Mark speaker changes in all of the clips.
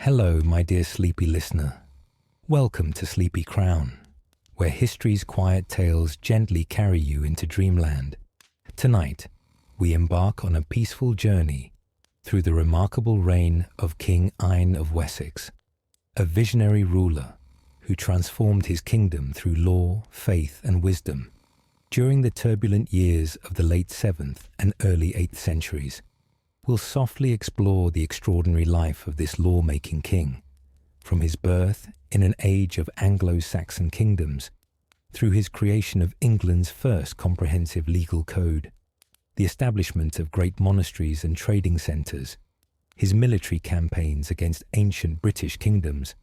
Speaker 1: Hello, my dear sleepy listener. Welcome to Sleepy Crown, where history's quiet tales gently carry you into dreamland. Tonight, we embark on a peaceful journey through the remarkable reign of King Ine of Wessex, a visionary ruler who transformed his kingdom through law, faith, and wisdom during the turbulent years of the late 7th and early 8th centuries. We'll softly explore the extraordinary life of this law-making king, from his birth in an age of Anglo-Saxon kingdoms, through his creation of England's first comprehensive legal code, the establishment of great monasteries and trading centres, his military campaigns against ancient British kingdoms,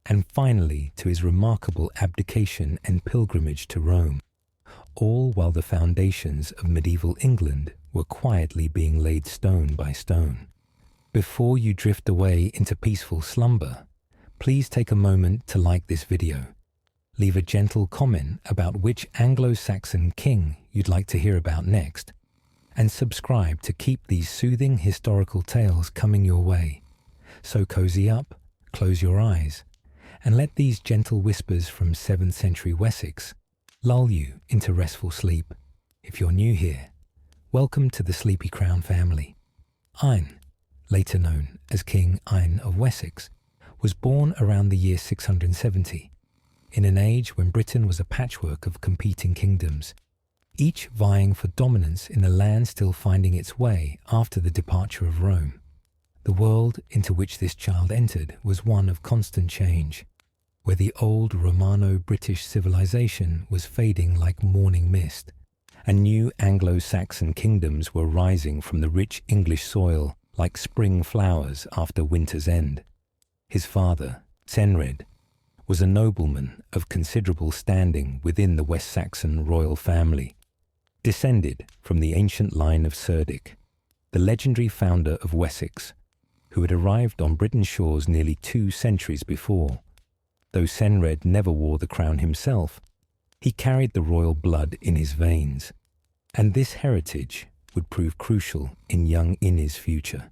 Speaker 1: and finally to his remarkable abdication and pilgrimage to Rome, all while the foundations of medieval England were quietly being laid stone by stone. Before you drift away into peaceful slumber, please take a moment to like this video, leave a gentle comment about which Anglo-Saxon king you'd like to hear about next, and subscribe to keep these soothing historical tales coming your way. So cozy up, close your eyes, and let these gentle whispers from 7th century Wessex lull you into restful sleep. If you're new here, welcome to the Sleepy Crown family. Ine, later known as King Ine of Wessex, was born around the year 670, in an age when Britain was a patchwork of competing kingdoms, each vying for dominance in a land still finding its way after the departure of Rome. The world into which this child entered was one of constant change, where the old Romano-British civilization was fading like morning mist, and new Anglo-Saxon kingdoms were rising from the rich English soil like spring flowers after winter's end. His father, Cenred, was a nobleman of considerable standing within the West Saxon royal family, descended from the ancient line of Cerdic, the legendary founder of Wessex, who had arrived on Britain's shores nearly 2 centuries before. Though Cenred never wore the crown himself, he carried the royal blood in his veins, and this heritage would prove crucial in young Ine's future.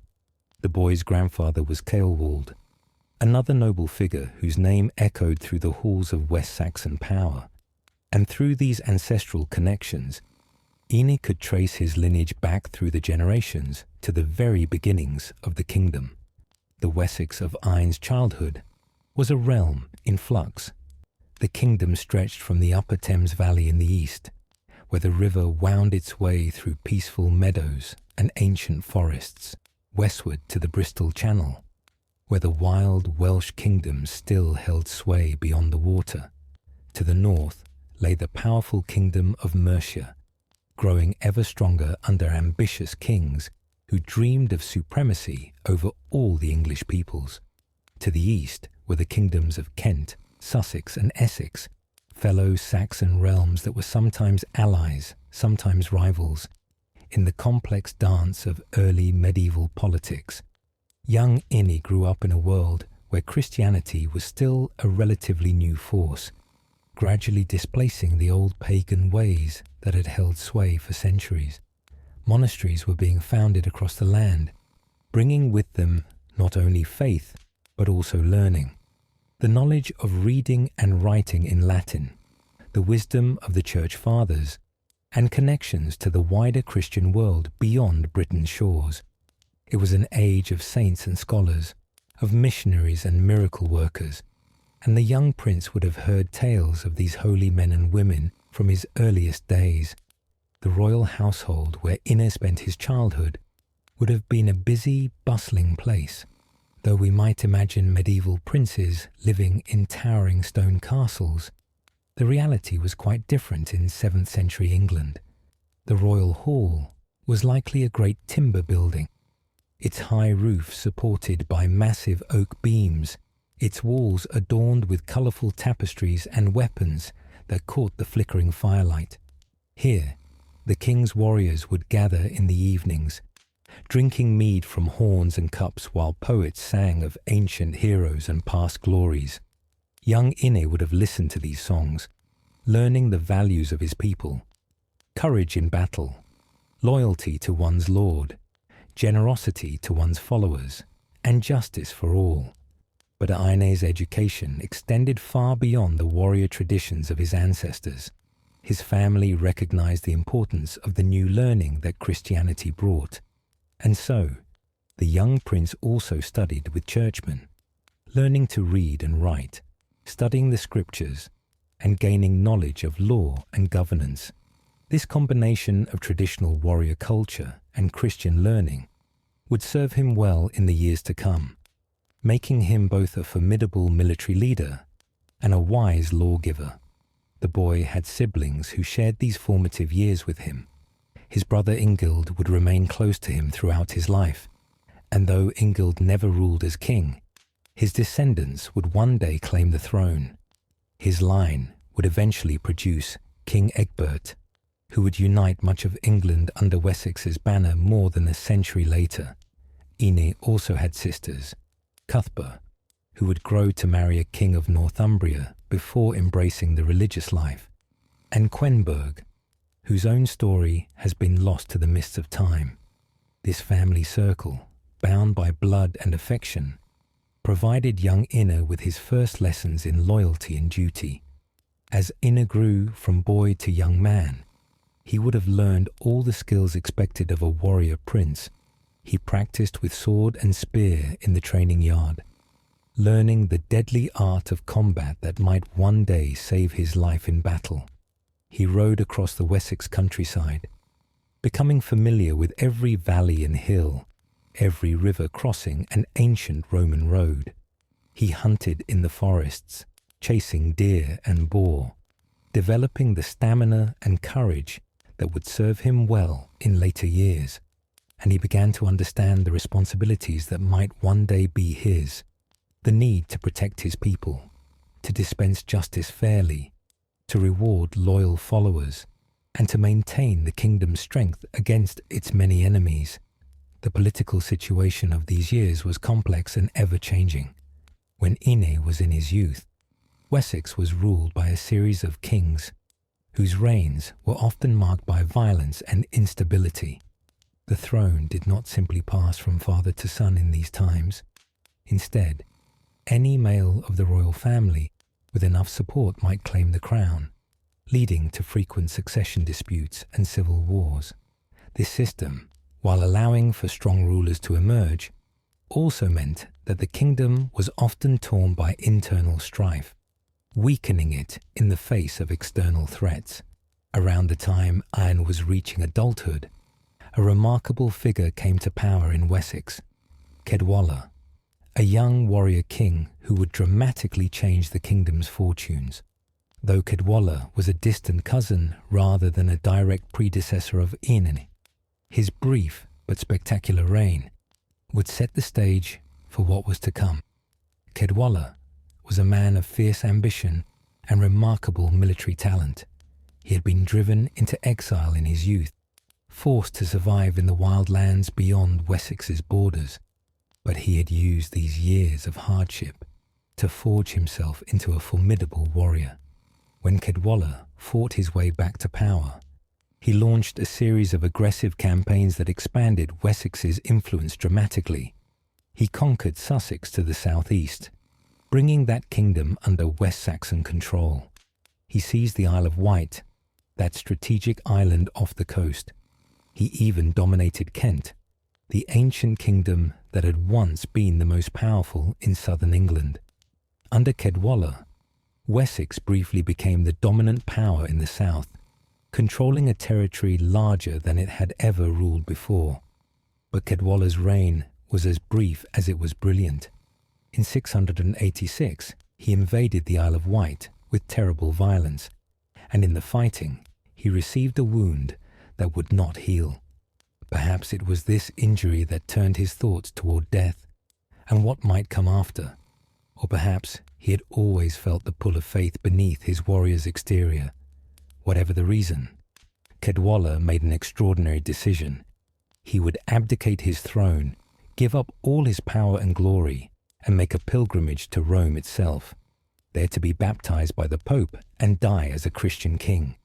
Speaker 1: The boy's grandfather was Ceolwald, another noble figure whose name echoed through the halls of West Saxon power, and through these ancestral connections, Ine could trace his lineage back through the generations to the very beginnings of the kingdom. The Wessex of Ine's childhood was a realm in flux. The kingdom stretched from the upper Thames Valley in the east, where the river wound its way through peaceful meadows and ancient forests, westward to the Bristol Channel, where the wild Welsh kingdoms still held sway beyond the water. To the north lay the powerful kingdom of Mercia, growing ever stronger under ambitious kings who dreamed of supremacy over all the English peoples. To the east were the kingdoms of Kent, Sussex, and Essex, fellow Saxon realms that were sometimes allies, sometimes rivals, in the complex dance of early medieval politics. Young Ine grew up in a world where Christianity was still a relatively new force, gradually displacing the old pagan ways that had held sway for centuries. Monasteries were being founded across the land, bringing with them not only faith, but also learning, the knowledge of reading and writing in Latin, the wisdom of the Church Fathers, and connections to the wider Christian world beyond Britain's shores. It was an age of saints and scholars, of missionaries and miracle workers, and the young prince would have heard tales of these holy men and women from his earliest days. The royal household where Ine spent his childhood would have been a busy, bustling place. Though we might imagine medieval princes living in towering stone castles, the reality was quite different in 7th century England. The royal hall was likely a great timber building, its high roof supported by massive oak beams, its walls adorned with colourful tapestries and weapons that caught the flickering firelight. Here, the king's warriors would gather in the evenings, drinking mead from horns and cups while poets sang of ancient heroes and past glories. Young Ine would have listened to these songs, learning the values of his people: courage in battle, loyalty to one's lord, generosity to one's followers, and justice for all. But Ine's education extended far beyond the warrior traditions of his ancestors. His family recognized the importance of the new learning that Christianity brought, and so the young prince also studied with churchmen, learning to read and write, studying the scriptures, and gaining knowledge of law and governance. This combination of traditional warrior culture and Christian learning would serve him well in the years to come, making him both a formidable military leader and a wise lawgiver. The boy had siblings who shared these formative years with him. His brother Ingild would remain close to him throughout his life, and though Ingild never ruled as king, his descendants would one day claim the throne. His line would eventually produce King Egbert, who would unite much of England under Wessex's banner more than a century later. Ine also had sisters, Cuthber, who would grow to marry a king of Northumbria before embracing the religious life, and Quenberg, whose own story has been lost to the mists of time. This family circle, bound by blood and affection, provided young Ine with his first lessons in loyalty and duty. As Ine grew from boy to young man, he would have learned all the skills expected of a warrior prince. He practiced with sword and spear in the training yard, learning the deadly art of combat that might one day save his life in battle. He rode across the Wessex countryside, becoming familiar with every valley and hill, every river crossing and ancient Roman road. He hunted in the forests, chasing deer and boar, developing the stamina and courage that would serve him well in later years, and he began to understand the responsibilities that might one day be his, the need to protect his people, to dispense justice fairly, to reward loyal followers, and to maintain the kingdom's strength against its many enemies. The political situation of these years was complex and ever-changing. When Ine was in his youth, Wessex was ruled by a series of kings whose reigns were often marked by violence and instability. The throne did not simply pass from father to son in these times. Instead, any male of the royal family with enough support might claim the crown, leading to frequent succession disputes and civil wars. This system, while allowing for strong rulers to emerge, also meant that the kingdom was often torn by internal strife, weakening it in the face of external threats. Around the time Ine was reaching adulthood, a remarkable figure came to power in Wessex, Caedwalla, a young warrior king who would dramatically change the kingdom's fortunes. Though Caedwalla was a distant cousin rather than a direct predecessor of Ine, his brief but spectacular reign would set the stage for what was to come. Caedwalla was a man of fierce ambition and remarkable military talent. He had been driven into exile in his youth, forced to survive in the wild lands beyond Wessex's borders, but he had used these years of hardship to forge himself into a formidable warrior. When Caedwalla fought his way back to power, he launched a series of aggressive campaigns that expanded Wessex's influence dramatically. He conquered Sussex to the southeast, bringing that kingdom under West Saxon control. He seized the Isle of Wight, that strategic island off the coast. He even dominated Kent, the ancient kingdom that had once been the most powerful in southern England. Under Caedwalla, Wessex briefly became the dominant power in the south, controlling a territory larger than it had ever ruled before. But Caedwalla's reign was as brief as it was brilliant. In 686, he invaded the Isle of Wight with terrible violence, and in the fighting, he received a wound that would not heal. Perhaps it was this injury that turned his thoughts toward death and what might come after, or perhaps he had always felt the pull of faith beneath his warrior's exterior. Whatever the reason, Caedwalla made an extraordinary decision. He would abdicate his throne, give up all his power and glory, and make a pilgrimage to Rome itself, there to be baptized by the Pope and die as a Christian king.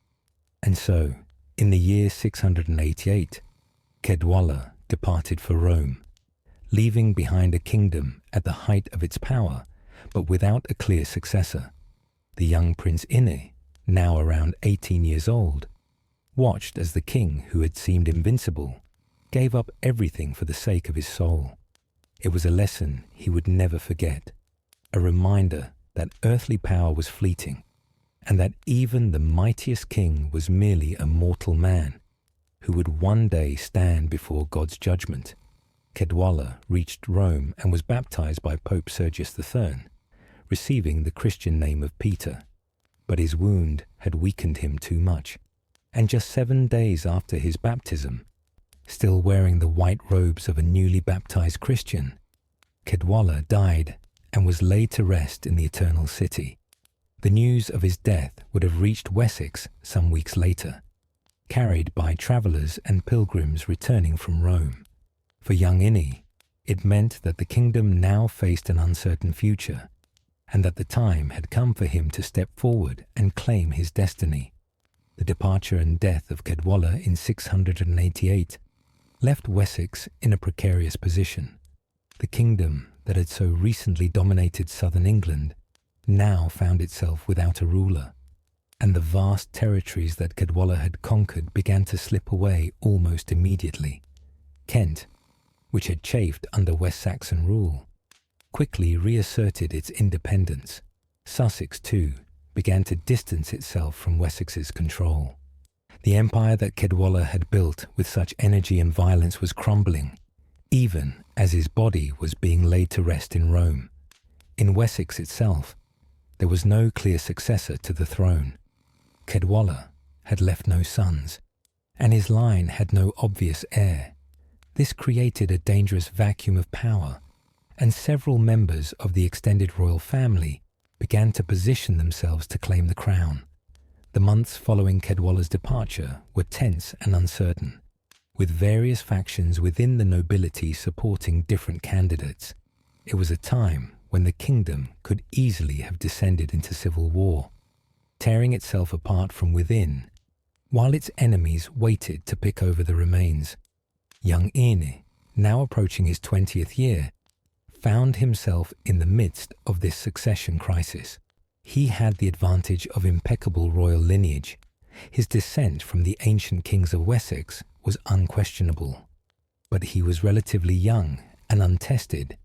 Speaker 1: And so, in the year 688, Caedwalla departed for Rome, leaving behind a kingdom at the height of its power, but without a clear successor. The young Prince Ine, now around 18 years old, watched as the king who had seemed invincible gave up everything for the sake of his soul. It was a lesson he would never forget, a reminder that earthly power was fleeting, and that even the mightiest king was merely a mortal man who would one day stand before God's judgment. Caedwalla reached Rome and was baptized by Pope Sergius III, receiving the Christian name of Peter. But his wound had weakened him too much, and just 7 days after his baptism, still wearing the white robes of a newly baptized Christian, Caedwalla died and was laid to rest in the Eternal City. The news of his death would have reached Wessex some weeks later, carried by travellers and pilgrims returning from Rome. For young Ine, it meant that the kingdom now faced an uncertain future, and that the time had come for him to step forward and claim his destiny. The departure and death of Caedwalla in 688 left Wessex in a precarious position. The kingdom that had so recently dominated southern England now found itself without a ruler, and the vast territories that Caedwalla had conquered began to slip away almost immediately. Kent, which had chafed under West Saxon rule, quickly reasserted its independence. Sussex, too, began to distance itself from Wessex's control. The empire that Caedwalla had built with such energy and violence was crumbling, even as his body was being laid to rest in Rome. In Wessex itself, there was no clear successor to the throne. Caedwalla had left no sons, and his line had no obvious heir. This created a dangerous vacuum of power, and several members of the extended royal family began to position themselves to claim the crown. The months following Caedwalla's departure were tense and uncertain, with various factions within the nobility supporting different candidates. It was a time when the kingdom could easily have descended into civil war, tearing itself apart from within, while its enemies waited to pick over the remains. Young Ine, now approaching his 20th year, found himself in the midst of this succession crisis. He had the advantage of impeccable royal lineage. His descent from the ancient kings of Wessex was unquestionable, but he was relatively young and untested,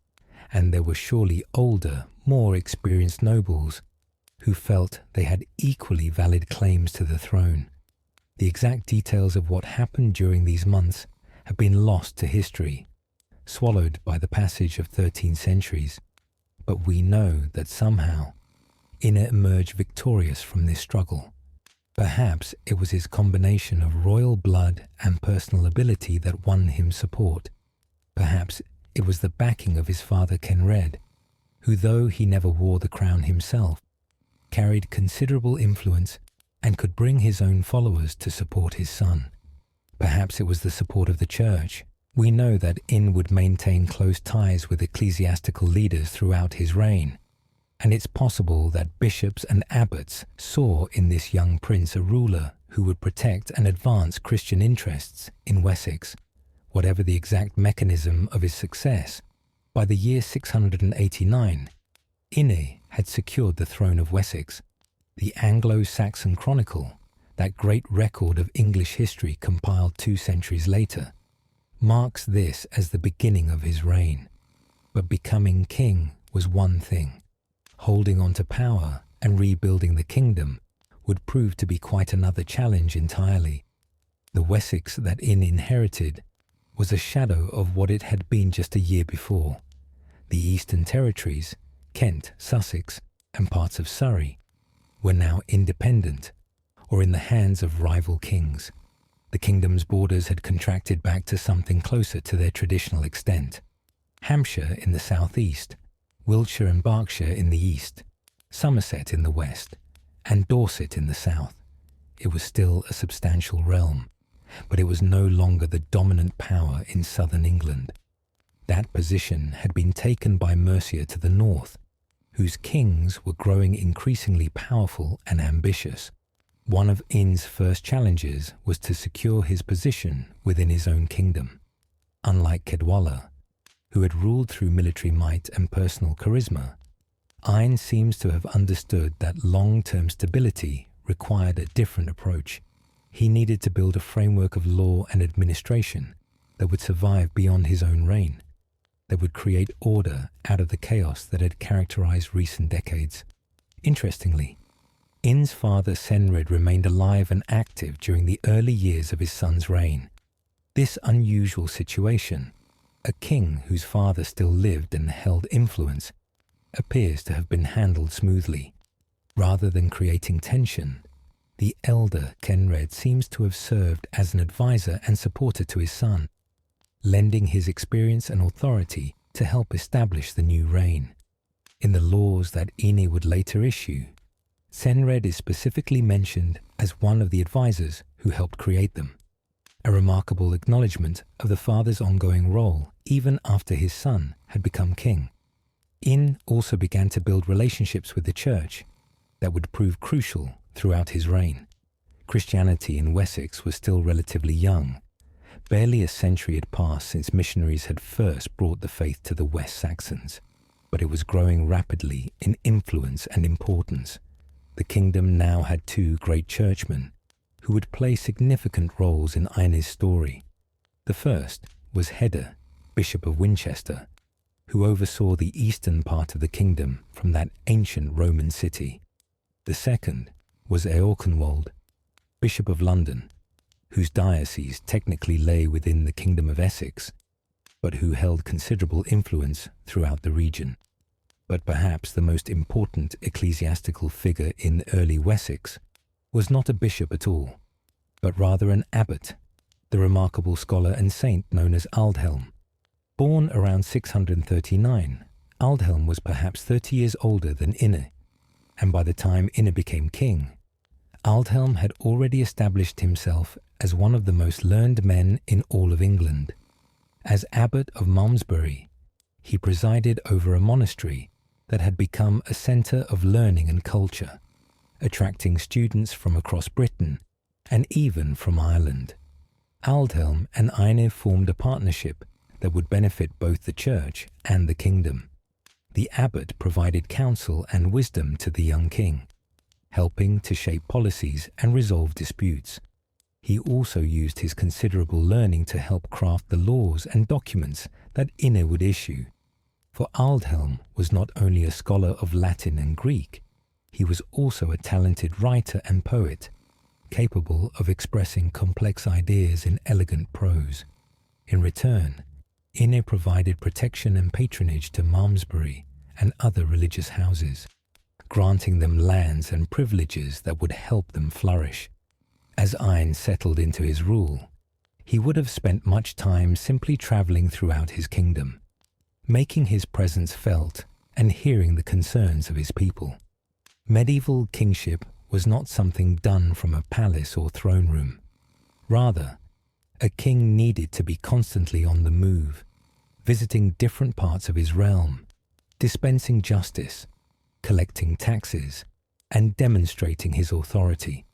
Speaker 1: and there were surely older, more experienced nobles who felt they had equally valid claims to the throne. The exact details of what happened during these months have been lost to history, swallowed by the passage of 13 centuries, but we know that somehow Ine emerged victorious from this struggle. Perhaps it was his combination of royal blood and personal ability that won him support. Perhaps it was the backing of his father Kenred, who, though he never wore the crown himself, carried considerable influence and could bring his own followers to support his son. Perhaps it was the support of the church. We know that Ine would maintain close ties with ecclesiastical leaders throughout his reign, and it's possible that bishops and abbots saw in this young prince a ruler who would protect and advance Christian interests in Wessex. Whatever the exact mechanism of his success, by the year 689, Ine had secured the throne of Wessex. The Anglo-Saxon Chronicle, that great record of English history compiled 2 centuries later, marks this as the beginning of his reign. But becoming king was one thing. Holding on to power and rebuilding the kingdom would prove to be quite another challenge entirely. The Wessex that Ine inherited was a shadow of what it had been just a year before. The Eastern Territories, Kent, Sussex, and parts of Surrey, were now independent or in the hands of rival kings. The kingdom's borders had contracted back to something closer to their traditional extent. Hampshire in the southeast, Wiltshire and Berkshire in the east, Somerset in the west, and Dorset in the south. It was still a substantial realm, but it was no longer the dominant power in southern England. That position had been taken by Mercia to the north, whose kings were growing increasingly powerful and ambitious. One of Ine's first challenges was to secure his position within his own kingdom. Unlike Caedwalla, who had ruled through military might and personal charisma, Ine seems to have understood that long-term stability required a different approach. He needed to build a framework of law and administration that would survive beyond his own reign, that would create order out of the chaos that had characterized recent decades. Interestingly, Ine's father Senred remained alive and active during the early years of his son's reign. This unusual situation, a king whose father still lived and held influence, appears to have been handled smoothly. Rather than creating tension, the elder Kenred seems to have served as an advisor and supporter to his son, lending his experience and authority to help establish the new reign. In the laws that Ine would later issue, Senred is specifically mentioned as one of the advisors who helped create them, a remarkable acknowledgement of the father's ongoing role even after his son had become king. Ine also began to build relationships with the church that would prove crucial throughout his reign. Christianity in Wessex was still relatively young. Barely a century had passed since missionaries had first brought the faith to the West Saxons, but it was growing rapidly in influence and importance. The kingdom now had two great churchmen who would play significant roles in Ine's story. The first was Heda, Bishop of Winchester, who oversaw the eastern part of the kingdom from that ancient Roman city. The second was Eorkenwald, Bishop of London, whose diocese technically lay within the Kingdom of Essex, but who held considerable influence throughout the region. But perhaps the most important ecclesiastical figure in early Wessex was not a bishop at all, but rather an abbot, the remarkable scholar and saint known as Aldhelm. Born around 639, Aldhelm was perhaps 30 years older than Ine, and by the time Ine became king, Aldhelm had already established himself as one of the most learned men in all of England. As abbot of Malmesbury, he presided over a monastery that had become a centre of learning and culture, attracting students from across Britain and even from Ireland. Aldhelm and Ine formed a partnership that would benefit both the church and the kingdom. The abbot provided counsel and wisdom to the young king, helping to shape policies and resolve disputes. He also used his considerable learning to help craft the laws and documents that Ine would issue. For Aldhelm was not only a scholar of Latin and Greek, he was also a talented writer and poet, capable of expressing complex ideas in elegant prose. In return, Ine provided protection and patronage to Malmesbury and other religious houses, granting them lands and privileges that would help them flourish. As Ine settled into his rule, he would have spent much time simply travelling throughout his kingdom, making his presence felt and hearing the concerns of his people. Medieval kingship was not something done from a palace or throne room. Rather, a king needed to be constantly on the move, visiting different parts of his realm, dispensing justice, collecting taxes, and demonstrating his authority.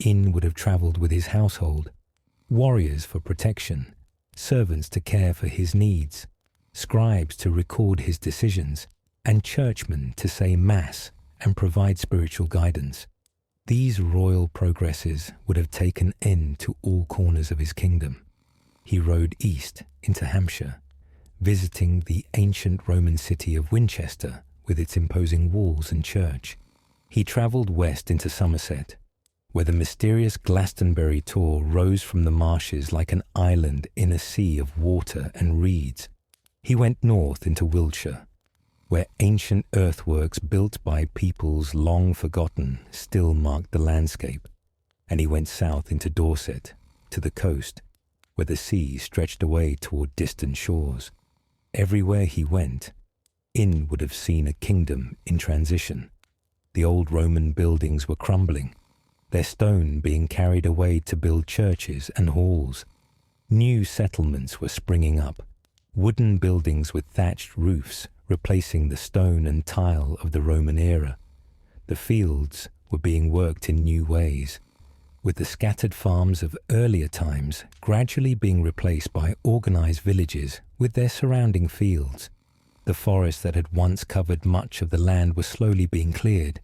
Speaker 1: Ine would have travelled with his household, warriors for protection, servants to care for his needs, scribes to record his decisions, and churchmen to say Mass and provide spiritual guidance. These royal progresses would have taken Ine to all corners of his kingdom. He rode east into Hampshire, visiting the ancient Roman city of Winchester with its imposing walls and church. He travelled west into Somerset, where the mysterious Glastonbury Tor rose from the marshes like an island in a sea of water and reeds. He went north into Wiltshire, where ancient earthworks built by peoples long forgotten still marked the landscape, and he went south into Dorset, to the coast, where the sea stretched away toward distant shores. Everywhere he went, Ine would have seen a kingdom in transition. The old Roman buildings were crumbling, their stone being carried away to build churches and halls. New settlements were springing up, wooden buildings with thatched roofs replacing the stone and tile of the Roman era. The fields were being worked in new ways, with the scattered farms of earlier times gradually being replaced by organized villages with their surrounding fields. The forests that had once covered much of the land were slowly being cleared,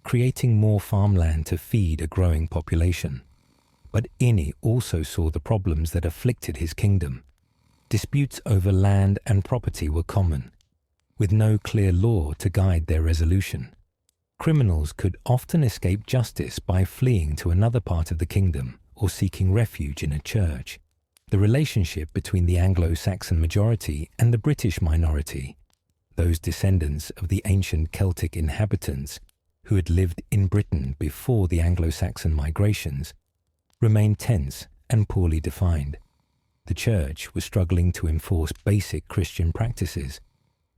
Speaker 1: creating more farmland to feed a growing population. But Ine also saw the problems that afflicted his kingdom. Disputes over land and property were common, with no clear law to guide their resolution. Criminals could often escape justice by fleeing to another part of the kingdom or seeking refuge in a church. The relationship between the Anglo-Saxon majority and the British minority, those descendants of the ancient Celtic inhabitants who had lived in Britain before the Anglo-Saxon migrations, remained tense and poorly defined. The Church was struggling to enforce basic Christian practices,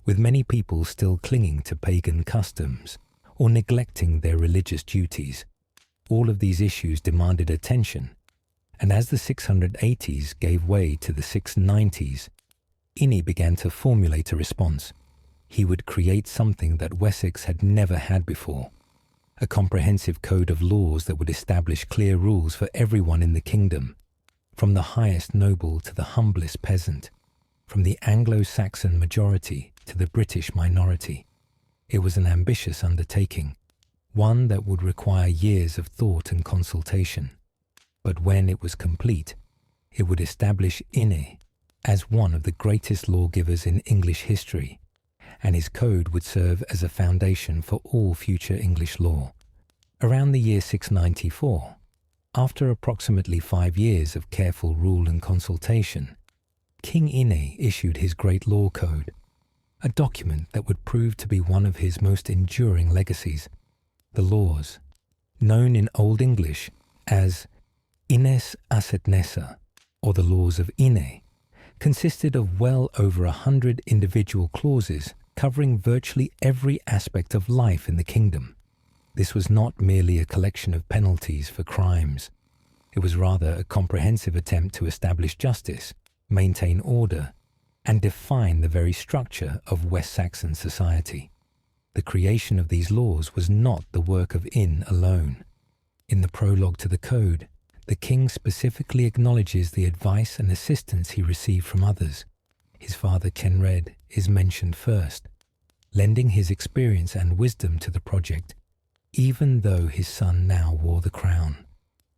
Speaker 1: with many people still clinging to pagan customs or neglecting their religious duties. All of these issues demanded attention, and as the 680s gave way to the 690s, Ine began to formulate a response. He would create something that Wessex had never had before, a comprehensive code of laws that would establish clear rules for everyone in the kingdom, from the highest noble to the humblest peasant, from the Anglo-Saxon majority to the British minority. It was an ambitious undertaking, one that would require years of thought and consultation. But when it was complete, it would establish Ine as one of the greatest lawgivers in English history, and his code would serve as a foundation for all future English law. Around the year 694, after approximately 5 years of careful rule and consultation, King Ine issued his Great Law Code, a document that would prove to be one of his most enduring legacies. The laws, known in Old English as Ines Assetnessa, or the Laws of Ine, consisted of well over 100 individual clauses covering virtually every aspect of life in the kingdom. This was not merely a collection of penalties for crimes. It was rather a comprehensive attempt to establish justice, maintain order, and define the very structure of West Saxon society. The creation of these laws was not the work of Ine alone. In the prologue to the code, the king specifically acknowledges the advice and assistance he received from others. His father Kenred is mentioned first, lending his experience and wisdom to the project, even though his son now wore the crown.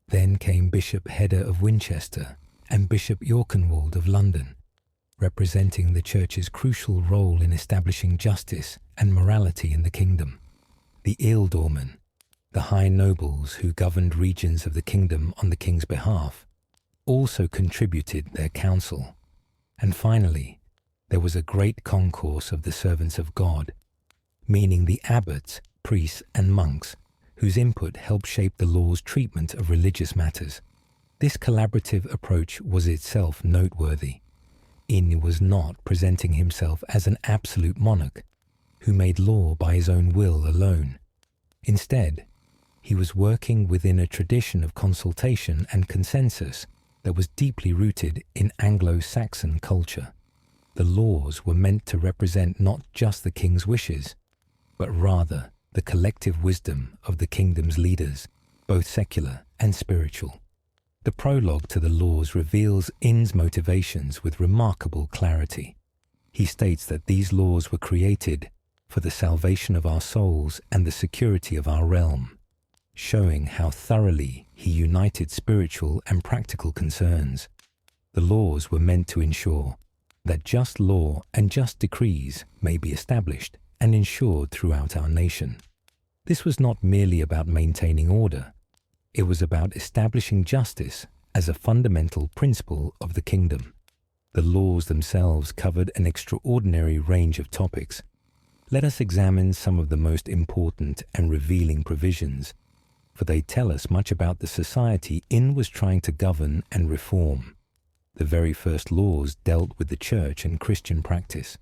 Speaker 1: Then came Bishop Hedder of Winchester and Bishop Yorkenwald of London, representing the Church's crucial role in establishing justice and morality in the kingdom. The ealdormen, the high nobles who governed regions of the kingdom on the king's behalf, also contributed their counsel. And finally, there was a great concourse of the servants of God, meaning the abbots, priests, and monks, whose input helped shape the law's treatment of religious matters. This collaborative approach was itself noteworthy. Ine was not presenting himself as an absolute monarch who made law by his own will alone. Instead, he was working within a tradition of consultation and consensus that was deeply rooted in Anglo-Saxon culture. The laws were meant to represent not just the king's wishes, but rather the collective wisdom of the kingdom's leaders, both secular and spiritual. The prologue to the laws reveals Ine's motivations with remarkable clarity. He states that these laws were created for the salvation of our souls and the security of our realm, showing how thoroughly he united spiritual and practical concerns. The laws were meant to ensure that just law and just decrees may be established and ensured throughout our nation. This was not merely about maintaining order. It was about establishing justice as a fundamental principle of the kingdom. The laws themselves covered an extraordinary range of topics. Let us examine some of the most important and revealing provisions, for they tell us much about the society Ine was trying to govern and reform. The very first laws dealt with the church and Christian practice,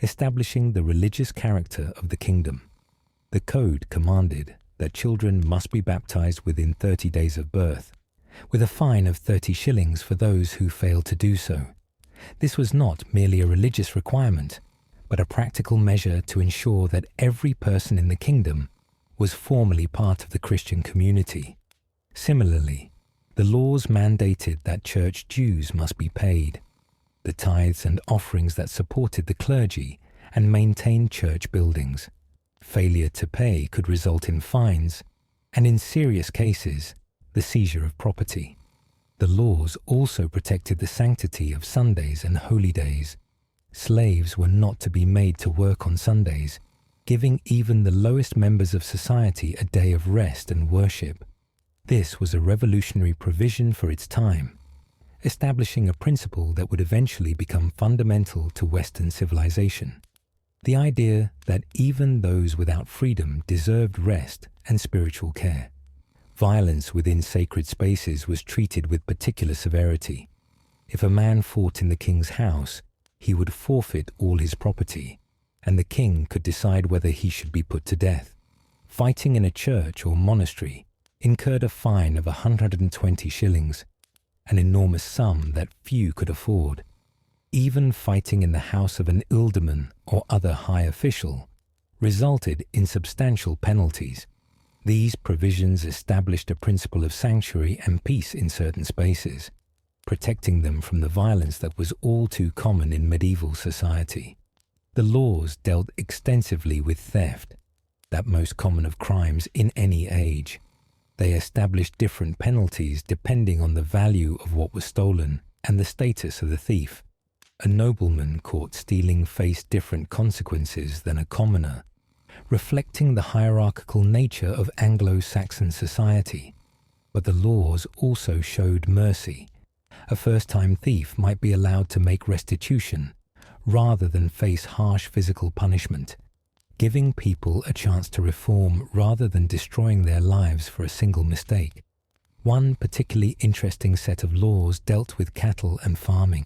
Speaker 1: establishing the religious character of the kingdom. The code commanded that children must be baptized within 30 days of birth, with a fine of 30 shillings for those who failed to do so. This was not merely a religious requirement, but a practical measure to ensure that every person in the kingdom was formally part of the Christian community. Similarly, the laws mandated that church dues must be paid. The tithes and offerings that supported the clergy and maintain church buildings. Failure to pay could result in fines, and in serious cases, the seizure of property. The laws also protected the sanctity of Sundays and holy days. Slaves were not to be made to work on Sundays, giving even the lowest members of society a day of rest and worship. This was a revolutionary provision for its time, establishing a principle that would eventually become fundamental to Western civilization. The idea that even those without freedom deserved rest and spiritual care. Violence within sacred spaces was treated with particular severity. If a man fought in the king's house, he would forfeit all his property, and the king could decide whether he should be put to death. Fighting in a church or monastery incurred a fine of 120 shillings, an enormous sum that few could afford. Even fighting in the house of an ealdorman or other high official resulted in substantial penalties. These provisions established a principle of sanctuary and peace in certain spaces, protecting them from the violence that was all too common in medieval society. The laws dealt extensively with theft, that most common of crimes in any age. They established different penalties depending on the value of what was stolen and the status of the thief. A nobleman caught stealing faced different consequences than a commoner, reflecting the hierarchical nature of Anglo-Saxon society. But the laws also showed mercy. A first-time thief might be allowed to make restitution rather than face harsh physical punishment, giving people a chance to reform rather than destroying their lives for a single mistake. One particularly interesting set of laws dealt with cattle and farming,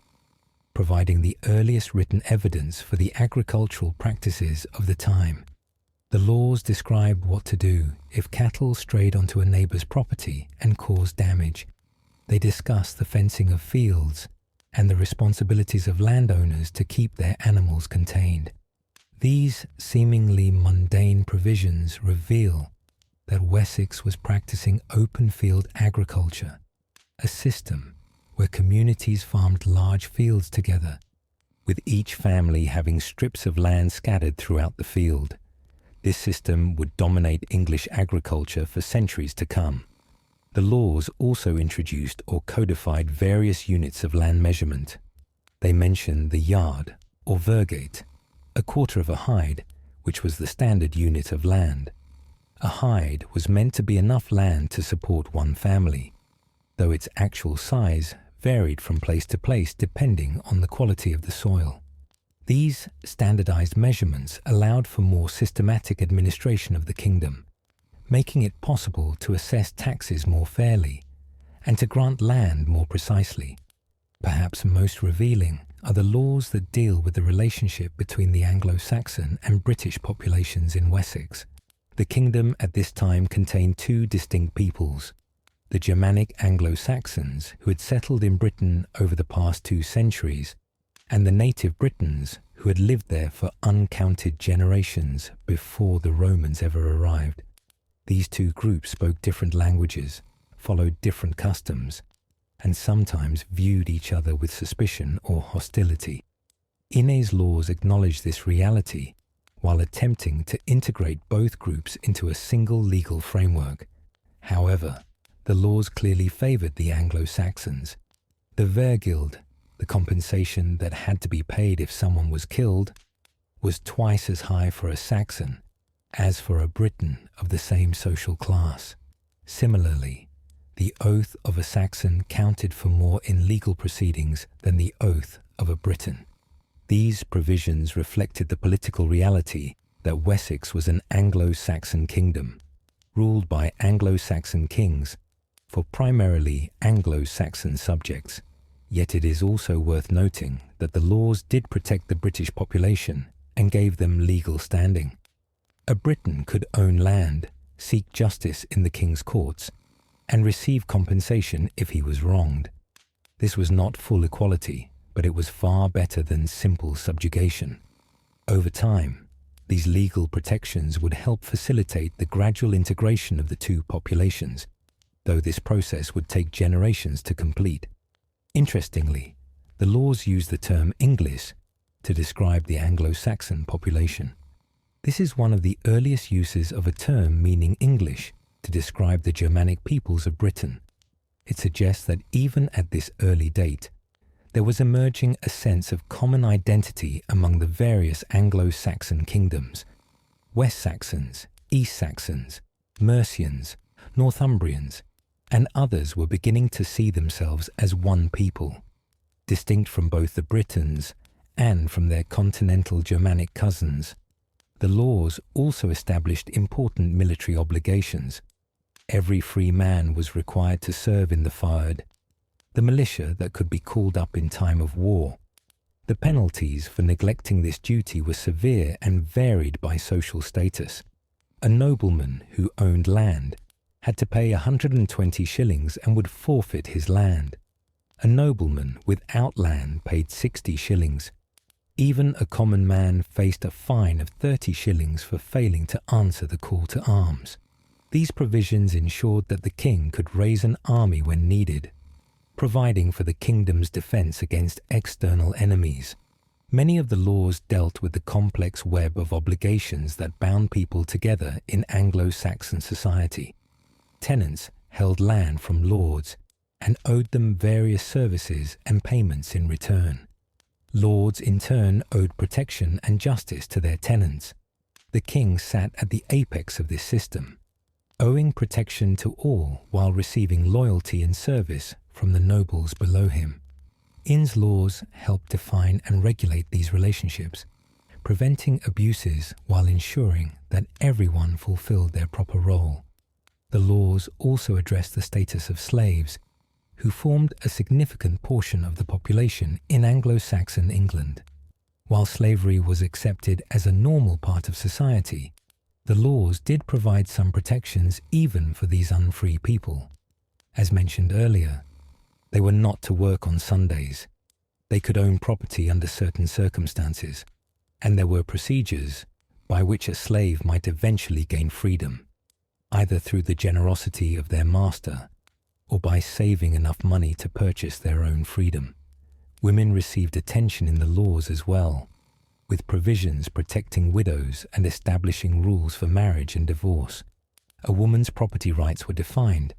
Speaker 1: providing the earliest written evidence for the agricultural practices of the time. The laws describe what to do if cattle strayed onto a neighbor's property and caused damage. They discuss the fencing of fields and the responsibilities of landowners to keep their animals contained. These seemingly mundane provisions reveal that Wessex was practicing open-field agriculture, a system where communities farmed large fields together, with each family having strips of land scattered throughout the field. This system would dominate English agriculture for centuries to come. The laws also introduced or codified various units of land measurement. They mention the yard, or vergate, a quarter of a hide, which was the standard unit of land. A hide was meant to be enough land to support one family, though its actual size varied from place to place depending on the quality of the soil. These standardized measurements allowed for more systematic administration of the kingdom, making it possible to assess taxes more fairly and to grant land more precisely. Perhaps most revealing are the laws that deal with the relationship between the Anglo-Saxon and British populations in Wessex. The kingdom at this time contained two distinct peoples: the Germanic Anglo-Saxons, who had settled in Britain over the past 2 centuries, and the native Britons, who had lived there for uncounted generations before the Romans ever arrived. These two groups spoke different languages, followed different customs, and sometimes viewed each other with suspicion or hostility. Ine's laws acknowledge this reality while attempting to integrate both groups into a single legal framework. However, the laws clearly favoured the Anglo-Saxons. The vergild, the compensation that had to be paid if someone was killed, was twice as high for a Saxon as for a Briton of the same social class. Similarly, the oath of a Saxon counted for more in legal proceedings than the oath of a Briton. These provisions reflected the political reality that Wessex was an Anglo-Saxon kingdom, ruled by Anglo-Saxon kings for primarily Anglo-Saxon subjects. Yet it is also worth noting that the laws did protect the British population and gave them legal standing. A Briton could own land, seek justice in the king's courts, and receive compensation if he was wronged. This was not full equality, but it was far better than simple subjugation. Over time, these legal protections would help facilitate the gradual integration of the two populations, though this process would take generations to complete. Interestingly, the laws use the term English to describe the Anglo-Saxon population. This is one of the earliest uses of a term meaning English to describe the Germanic peoples of Britain. It suggests that even at this early date, there was emerging a sense of common identity among the various Anglo-Saxon kingdoms. West Saxons, East Saxons, Mercians, Northumbrians, and others were beginning to see themselves as one people, distinct from both the Britons and from their continental Germanic cousins. The laws also established important military obligations. Every free man was required to serve in the fyrd, the militia that could be called up in time of war. The penalties for neglecting this duty were severe and varied by social status. A nobleman who owned land had to pay 120 shillings and would forfeit his land. A nobleman without land paid 60 shillings. Even a common man faced a fine of 30 shillings for failing to answer the call to arms. These provisions ensured that the king could raise an army when needed, providing for the kingdom's defense against external enemies. Many of the laws dealt with the complex web of obligations that bound people together in Anglo-Saxon society. Tenants held land from lords and owed them various services and payments in return. Lords in turn owed protection and justice to their tenants. The king sat at the apex of this system, owing protection to all while receiving loyalty and service from the nobles below him. Ine's laws helped define and regulate these relationships, preventing abuses while ensuring that everyone fulfilled their proper role. The laws also addressed the status of slaves, who formed a significant portion of the population in Anglo-Saxon England. While slavery was accepted as a normal part of society, the laws did provide some protections even for these unfree people. As mentioned earlier, they were not to work on Sundays. They could own property under certain circumstances, and there were procedures by which a slave might eventually gain freedom, either through the generosity of their master or by saving enough money to purchase their own freedom. Women received attention in the laws as well, with provisions protecting widows and establishing rules for marriage and divorce. A woman's property rights were defined,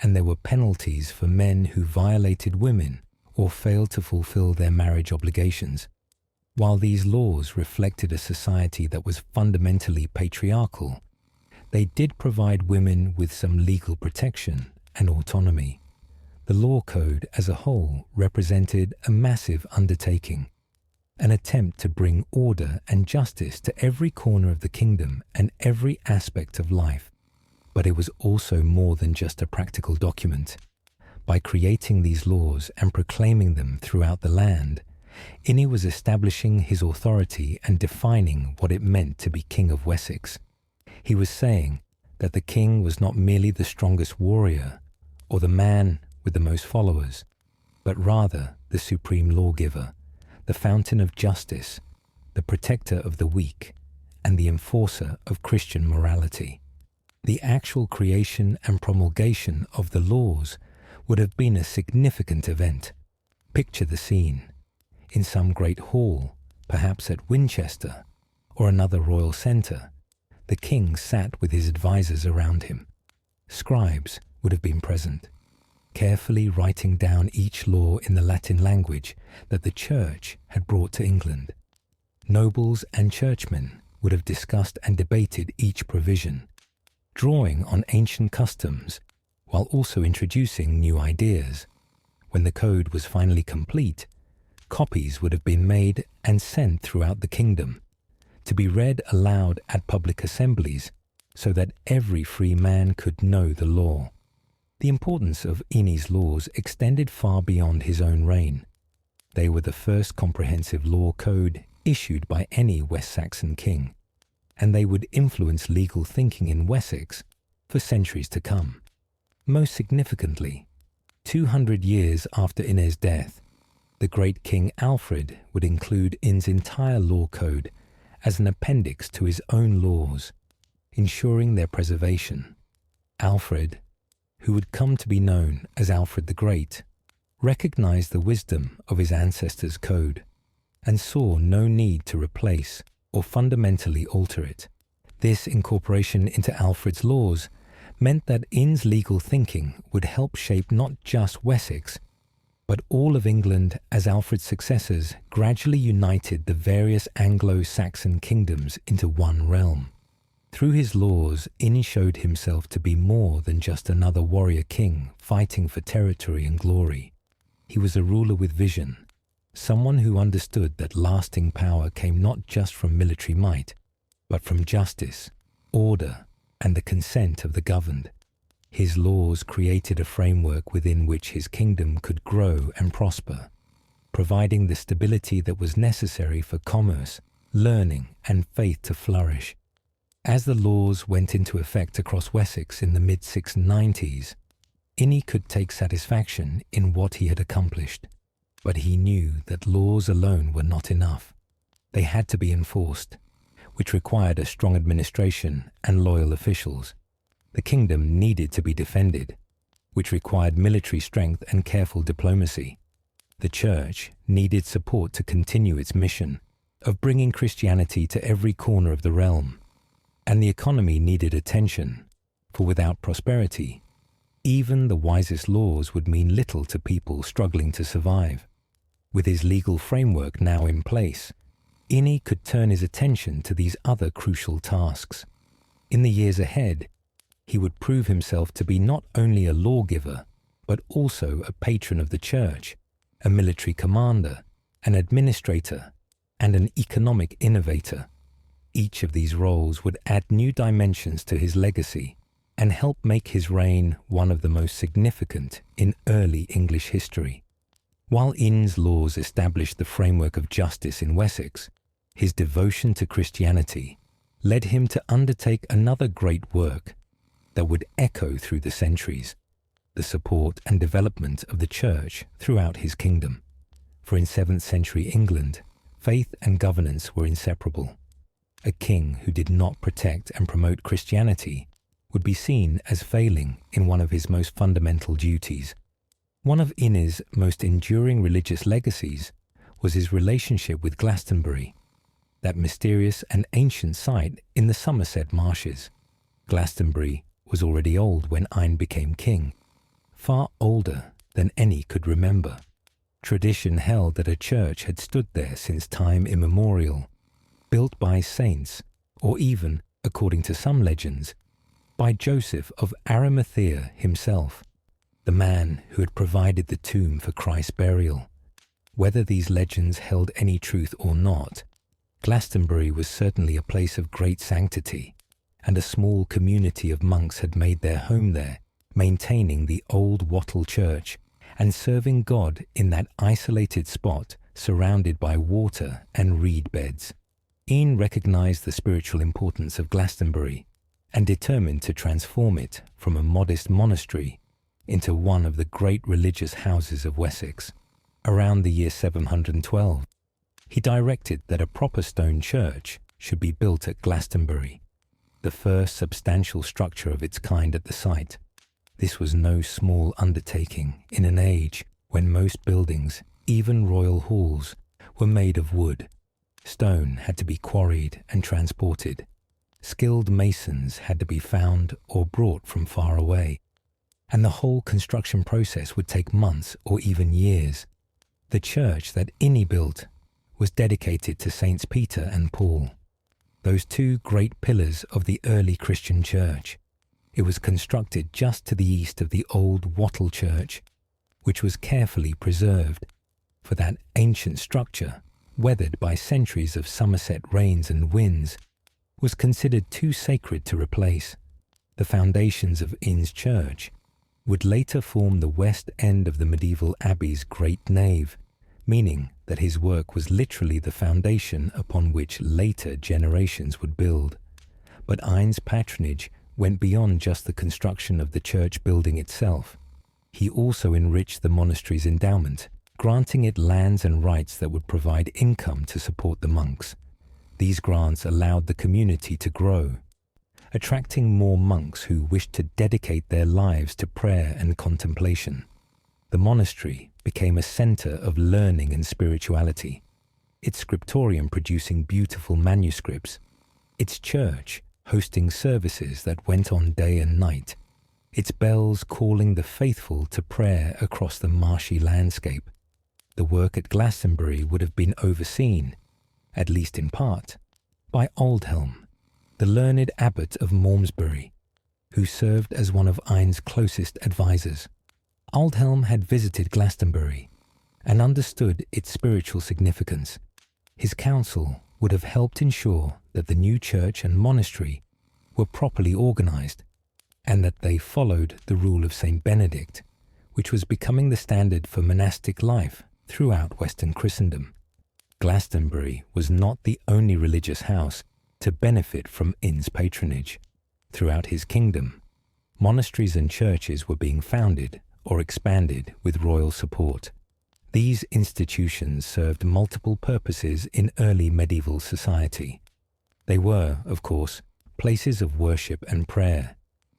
Speaker 1: and there were penalties for men who violated women or failed to fulfill their marriage obligations. While these laws reflected a society that was fundamentally patriarchal, they did provide women with some legal protection and autonomy. The law code as a whole represented a massive undertaking, an attempt to bring order and justice to every corner of the kingdom and every aspect of life. But it was also more than just a practical document. By creating these laws and proclaiming them throughout the land, Ine was establishing his authority and defining what it meant to be King of Wessex. He was saying that the king was not merely the strongest warrior or the man with the most followers, but rather the supreme lawgiver, the fountain of justice, the protector of the weak, and the enforcer of Christian morality. The actual creation and promulgation of the laws would have been a significant event. Picture the scene. In some great hall, perhaps at Winchester or another royal centre, the king sat with his advisers around him. Scribes would have been present, carefully writing down each law in the Latin language that the Church had brought to England. Nobles and churchmen would have discussed and debated each provision, drawing on ancient customs while also introducing new ideas. When the code was finally complete, copies would have been made and sent throughout the kingdom, to be read aloud at public assemblies so that every free man could know the law. The importance of Ine's laws extended far beyond his own reign. They were the first comprehensive law code issued by any West Saxon king, and they would influence legal thinking in Wessex for centuries to come. Most significantly, 200 years after Ine's death, the great King Alfred would include Ine's entire law code as an appendix to his own laws, ensuring their preservation. Alfred, who would come to be known as Alfred the Great, recognized the wisdom of his ancestors' code and saw no need to replace or fundamentally alter it. This incorporation into Alfred's laws meant that Ine's legal thinking would help shape not just Wessex, but all of England as Alfred's successors gradually united the various Anglo-Saxon kingdoms into one realm. Through his laws, Ine showed himself to be more than just another warrior king fighting for territory and glory. He was a ruler with vision, someone who understood that lasting power came not just from military might, but from justice, order, and the consent of the governed. His laws created a framework within which his kingdom could grow and prosper, providing the stability that was necessary for commerce, learning, and faith to flourish. As the laws went into effect across Wessex in the mid-690s, Ine could take satisfaction in what he had accomplished, but he knew that laws alone were not enough. They had to be enforced, which required a strong administration and loyal officials. The kingdom needed to be defended, which required military strength and careful diplomacy. The church needed support to continue its mission of bringing Christianity to every corner of the realm. And the economy needed attention, for without prosperity, even the wisest laws would mean little to people struggling to survive. With his legal framework now in place, Ine could turn his attention to these other crucial tasks. In the years ahead, he would prove himself to be not only a lawgiver, but also a patron of the church, a military commander, an administrator, and an economic innovator. Each of these roles would add new dimensions to his legacy and help make his reign one of the most significant in early English history. While Ine's laws established the framework of justice in Wessex, his devotion to Christianity led him to undertake another great work that would echo through the centuries, the support and development of the church throughout his kingdom. For in 7th century England, faith and governance were inseparable. A king who did not protect and promote Christianity would be seen as failing in one of his most fundamental duties. One of Ine's most enduring religious legacies was his relationship with Glastonbury, that mysterious and ancient site in the Somerset marshes. Glastonbury was already old when Ine became king, far older than any could remember. Tradition held that a church had stood there since time immemorial, built by saints, or even, according to some legends, by Joseph of Arimathea himself, the man who had provided the tomb for Christ's burial. Whether these legends held any truth or not, Glastonbury was certainly a place of great sanctity, and a small community of monks had made their home there, maintaining the old wattle church and serving God in that isolated spot surrounded by water and reed beds. Ine recognized the spiritual importance of Glastonbury and determined to transform it from a modest monastery into one of the great religious houses of Wessex. Around the year 712, he directed that a proper stone church should be built at Glastonbury, the first substantial structure of its kind at the site. This was no small undertaking in an age when most buildings, even royal halls, were made of wood. Stone had to be quarried and transported. Skilled masons had to be found or brought from far away, and the whole construction process would take months or even years. The church that Ine built was dedicated to Saints Peter and Paul, those two great pillars of the early Christian church. It was constructed just to the east of the old wattle church, which was carefully preserved, for that ancient structure, weathered by centuries of Somerset rains and winds, was considered too sacred to replace. The foundations of Ine's church would later form the west end of the medieval abbey's great nave, meaning that his work was literally the foundation upon which later generations would build. But Ine's patronage went beyond just the construction of the church building itself. He also enriched the monastery's endowment, granting it lands and rights that would provide income to support the monks. These grants allowed the community to grow, attracting more monks who wished to dedicate their lives to prayer and contemplation. The monastery became a center of learning and spirituality. its scriptorium producing beautiful manuscripts, its church hosting services that went on day and night, its bells calling the faithful to prayer across the marshy landscape. The work at Glastonbury would have been overseen, at least in part, by Aldhelm, the learned abbot of Malmesbury, who served as one of Ine's closest advisers. Aldhelm had visited Glastonbury and understood its spiritual significance. His counsel would have helped ensure that the new church and monastery were properly organised and that they followed the rule of St. Benedict, which was becoming the standard for monastic life throughout Western Christendom. Glastonbury was not the only religious house to benefit from Ine's patronage. Throughout his kingdom, monasteries and churches were being founded or expanded with royal support. These institutions served multiple purposes in early medieval society. They were, of course, places of worship and prayer,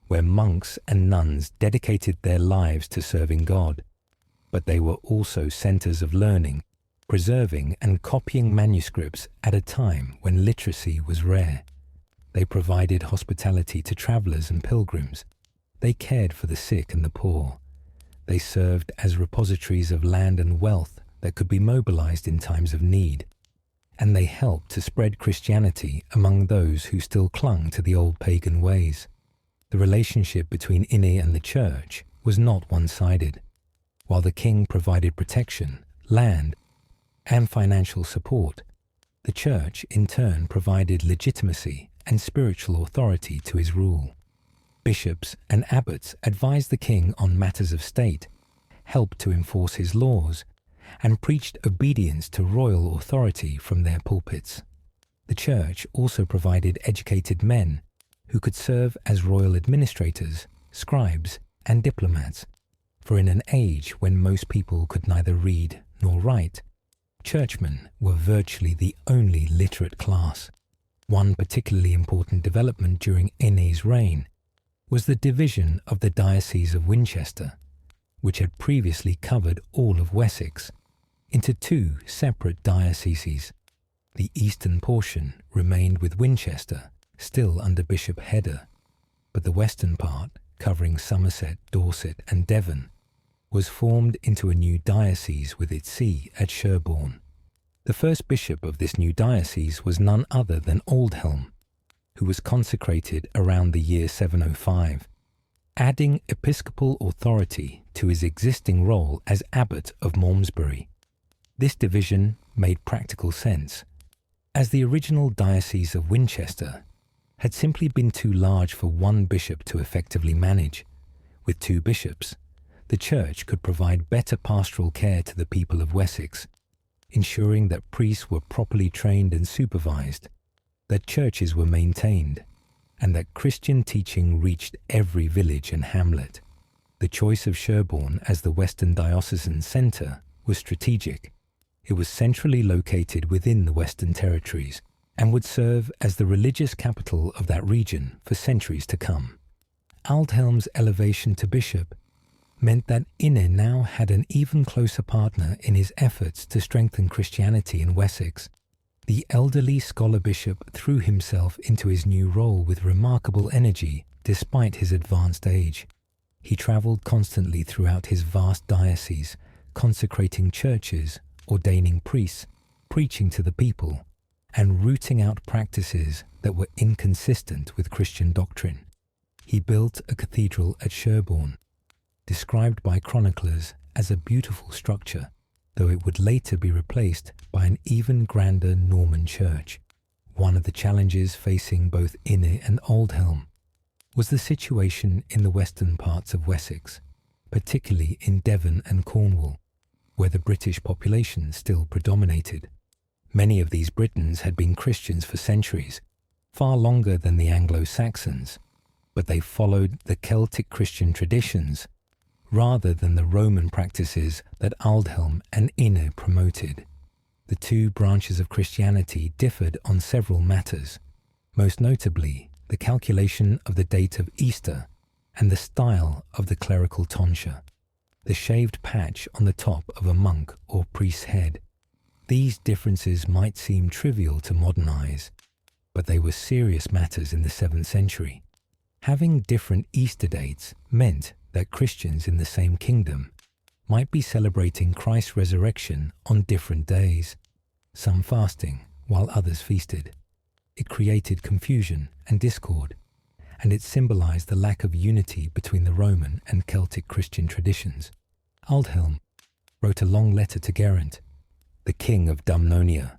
Speaker 1: where monks and nuns dedicated their lives to serving God. But they were also centers of learning, preserving and copying manuscripts at a time when literacy was rare. They provided hospitality to travelers and pilgrims. They cared for the sick and the poor. They served as repositories of land and wealth that could be mobilized in times of need. And they helped to spread Christianity among those who still clung to the old pagan ways. The relationship between Ine and the church was not one-sided. While the king provided protection, land, and financial support, the church in turn provided legitimacy and spiritual authority to his rule. Bishops and abbots advised the king on matters of state, helped to enforce his laws, and preached obedience to royal authority from their pulpits. The church also provided educated men who could serve as royal administrators, scribes, and diplomats, for in an age when most people could neither read nor write, churchmen were virtually the only literate class. One particularly important development during Ine's reign was the division of the Diocese of Winchester, which had previously covered all of Wessex, into two separate dioceses. The eastern portion remained with Winchester, still under Bishop Hedder, but the western part, covering Somerset, Dorset and Devon, was formed into a new diocese with its see at Sherborne. The first bishop of this new diocese was none other than Aldhelm, who was consecrated around the year 705, adding episcopal authority to his existing role as abbot of Malmesbury. This division made practical sense, as the original Diocese of Winchester had simply been too large for one bishop to effectively manage. With two bishops, the church could provide better pastoral care to the people of Wessex, ensuring that priests were properly trained and supervised, that churches were maintained, and that Christian teaching reached every village and hamlet. The choice of Sherborne as the Western Diocesan centre was strategic. It was centrally located within the Western Territories and would serve as the religious capital of that region for centuries to come. Aldhelm's elevation to bishop meant that Ine now had an even closer partner in his efforts to strengthen Christianity in Wessex. The elderly scholar bishop threw himself into his new role with remarkable energy despite his advanced age. He travelled constantly throughout his vast diocese, consecrating churches, ordaining priests, preaching to the people, and rooting out practices that were inconsistent with Christian doctrine. He built a cathedral at Sherborne, described by chroniclers as a beautiful structure, though it would later be replaced by an even grander Norman church. One of the challenges facing both Ine and Aldhelm was the situation in the western parts of Wessex, particularly in Devon and Cornwall, where the British population still predominated. Many of these Britons had been Christians for centuries, far longer than the Anglo-Saxons, but they followed the Celtic Christian traditions rather than the Roman practices that Aldhelm and Ine promoted. The two branches of Christianity differed on several matters, most notably the calculation of the date of Easter and the style of the clerical tonsure, the shaved patch on the top of a monk or priest's head. These differences might seem trivial to modern eyes, but they were serious matters in the 7th century. Having different Easter dates meant that Christians in the same kingdom might be celebrating Christ's resurrection on different days, some fasting while others feasted. It created confusion and discord, and it symbolized the lack of unity between the Roman and Celtic Christian traditions. Aldhelm wrote a long letter to Geraint, the king of Dumnonia,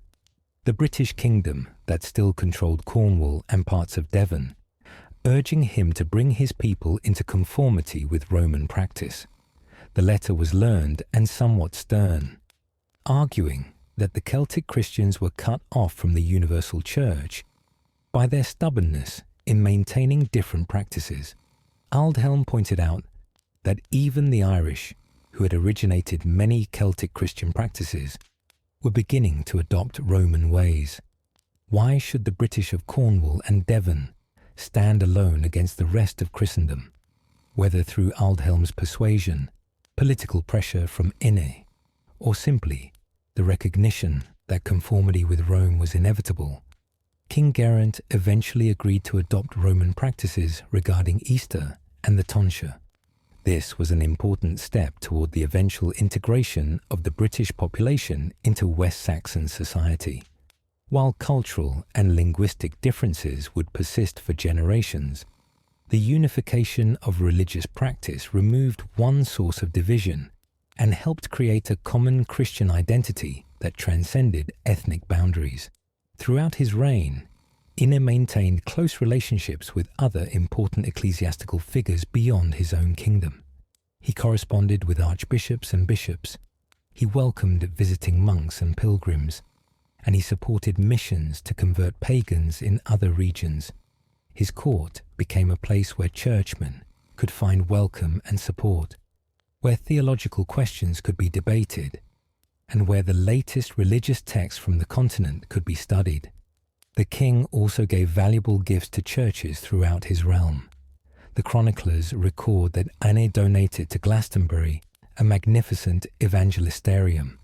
Speaker 1: the British kingdom that still controlled Cornwall and parts of Devon, urging him to bring his people into conformity with Roman practice. The letter was learned and somewhat stern, arguing that the Celtic Christians were cut off from the universal church by their stubbornness in maintaining different practices. Aldhelm pointed out that even the Irish, who had originated many Celtic Christian practices, were beginning to adopt Roman ways. Why should the British of Cornwall and Devon stand alone against the rest of Christendom, whether through Aldhelm's persuasion, political pressure from Ine, or simply the recognition that conformity with Rome was inevitable? King Geraint eventually agreed to adopt Roman practices regarding Easter and the tonsure. This was an important step toward the eventual integration of the British population into West Saxon society. While cultural and linguistic differences would persist for generations, the unification of religious practice removed one source of division and helped create a common Christian identity that transcended ethnic boundaries. Throughout his reign, Ine maintained close relationships with other important ecclesiastical figures beyond his own kingdom. He corresponded with archbishops and bishops. He welcomed visiting monks and pilgrims, and he supported missions to convert pagans in other regions. His court became a place where churchmen could find welcome and support, where theological questions could be debated, and where the latest religious texts from the continent could be studied. The king also gave valuable gifts to churches throughout his realm. The chroniclers record that Ine donated to Glastonbury a magnificent evangelistarium,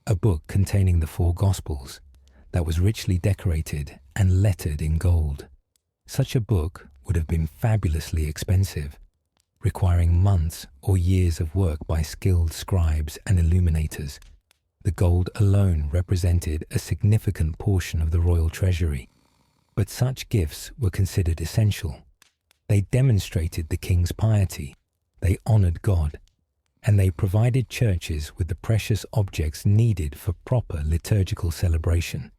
Speaker 1: a book containing the 4 Gospels that was richly decorated and lettered in gold. Such a book would have been fabulously expensive, requiring months or years of work by skilled scribes and illuminators. The gold alone represented a significant portion of the royal treasury, but such gifts were considered essential. They demonstrated the king's piety, they honored God, and they provided churches with the precious objects needed for proper liturgical celebration.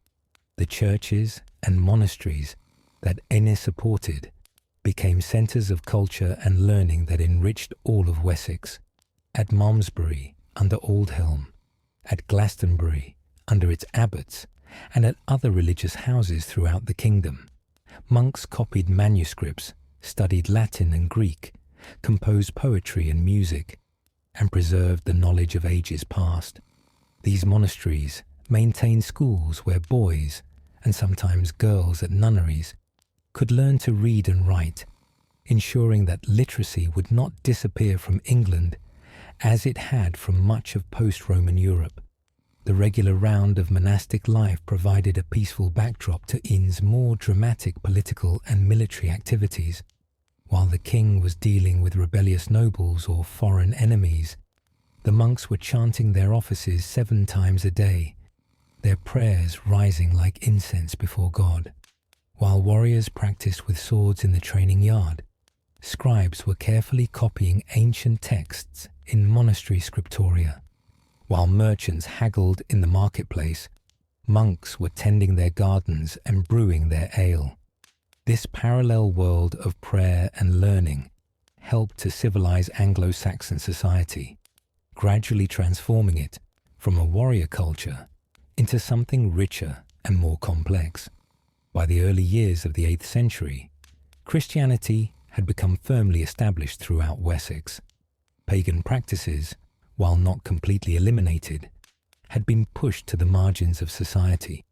Speaker 1: The churches and monasteries that Ine supported became centres of culture and learning that enriched all of Wessex. At Malmesbury under Aldhelm, at Glastonbury under its abbots, and at other religious houses throughout the kingdom, monks copied manuscripts, studied Latin and Greek, composed poetry and music, and preserved the knowledge of ages past. These monasteries maintained schools where boys, and sometimes girls at nunneries, could learn to read and write, ensuring that literacy would not disappear from England as it had from much of post-Roman Europe. The regular round of monastic life provided a peaceful backdrop to Ine's more dramatic political and military activities. While the king was dealing with rebellious nobles or foreign enemies, the monks were chanting their offices 7 times a day, their prayers rising like incense before God. While warriors practiced with swords in the training yard, scribes were carefully copying ancient texts in monastery scriptoria. While merchants haggled in the marketplace, monks were tending their gardens and brewing their ale. This parallel world of prayer and learning helped to civilize Anglo-Saxon society, gradually transforming it from a warrior culture into something richer and more complex. By the early years of the 8th century, Christianity had become firmly established throughout Wessex. Pagan practices, while not completely eliminated, had been pushed to the margins of society.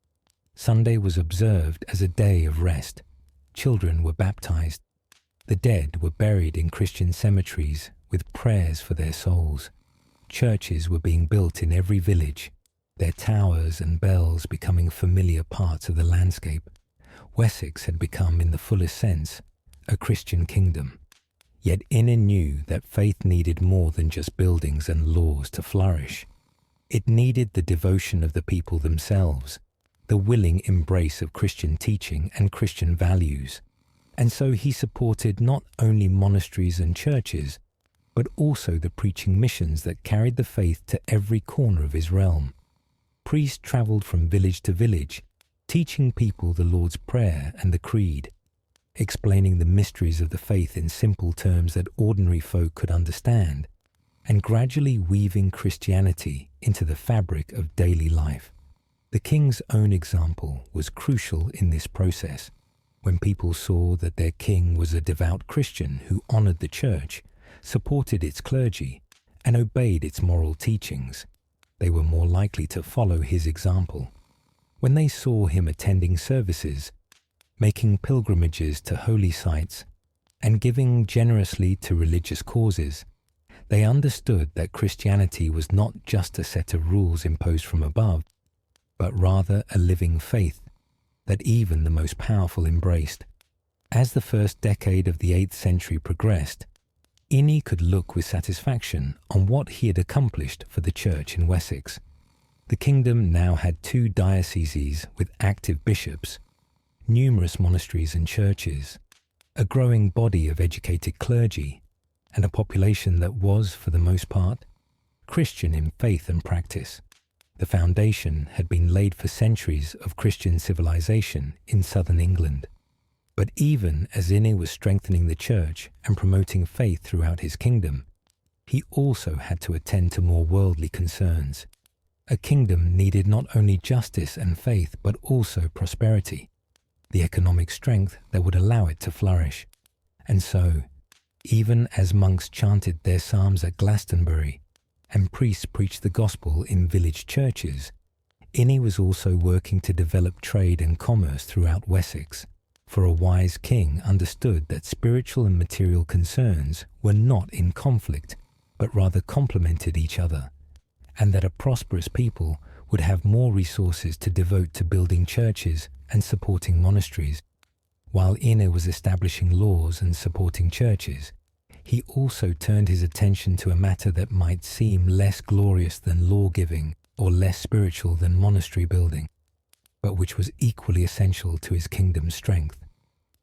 Speaker 1: Sunday was observed as a day of rest. Children were baptized. The dead were buried in Christian cemeteries with prayers for their souls. Churches were being built in every village, their towers and bells becoming familiar parts of the landscape. Wessex had become, in the fullest sense, a Christian kingdom. Yet Ine knew that faith needed more than just buildings and laws to flourish. It needed the devotion of the people themselves, the willing embrace of Christian teaching and Christian values. And so he supported not only monasteries and churches, but also the preaching missions that carried the faith to every corner of his realm. Priests travelled from village to village, teaching people the Lord's Prayer and the Creed, explaining the mysteries of the faith in simple terms that ordinary folk could understand, and gradually weaving Christianity into the fabric of daily life. The king's own example was crucial in this process. When people saw that their king was a devout Christian who honoured the church, supported its clergy, and obeyed its moral teachings, they were more likely to follow his example. When they saw him attending services, making pilgrimages to holy sites, and giving generously to religious causes, they understood that Christianity was not just a set of rules imposed from above, but rather a living faith that even the most powerful embraced. As the first decade of the 8th century progressed, Ine could look with satisfaction on what he had accomplished for the church in Wessex. The kingdom now had 2 dioceses with active bishops, numerous monasteries and churches, a growing body of educated clergy, and a population that was, for the most part, Christian in faith and practice. The foundation had been laid for centuries of Christian civilization in southern England. But even as Ine was strengthening the church and promoting faith throughout his kingdom, he also had to attend to more worldly concerns. A kingdom needed not only justice and faith, but also prosperity, the economic strength that would allow it to flourish. And so, even as monks chanted their psalms at Glastonbury and priests preached the gospel in village churches, Ine was also working to develop trade and commerce throughout Wessex. For a wise king understood that spiritual and material concerns were not in conflict, but rather complemented each other, and that a prosperous people would have more resources to devote to building churches and supporting monasteries. While Ine was establishing laws and supporting churches, he also turned his attention to a matter that might seem less glorious than law-giving or less spiritual than monastery building, but which was equally essential to his kingdom's strength: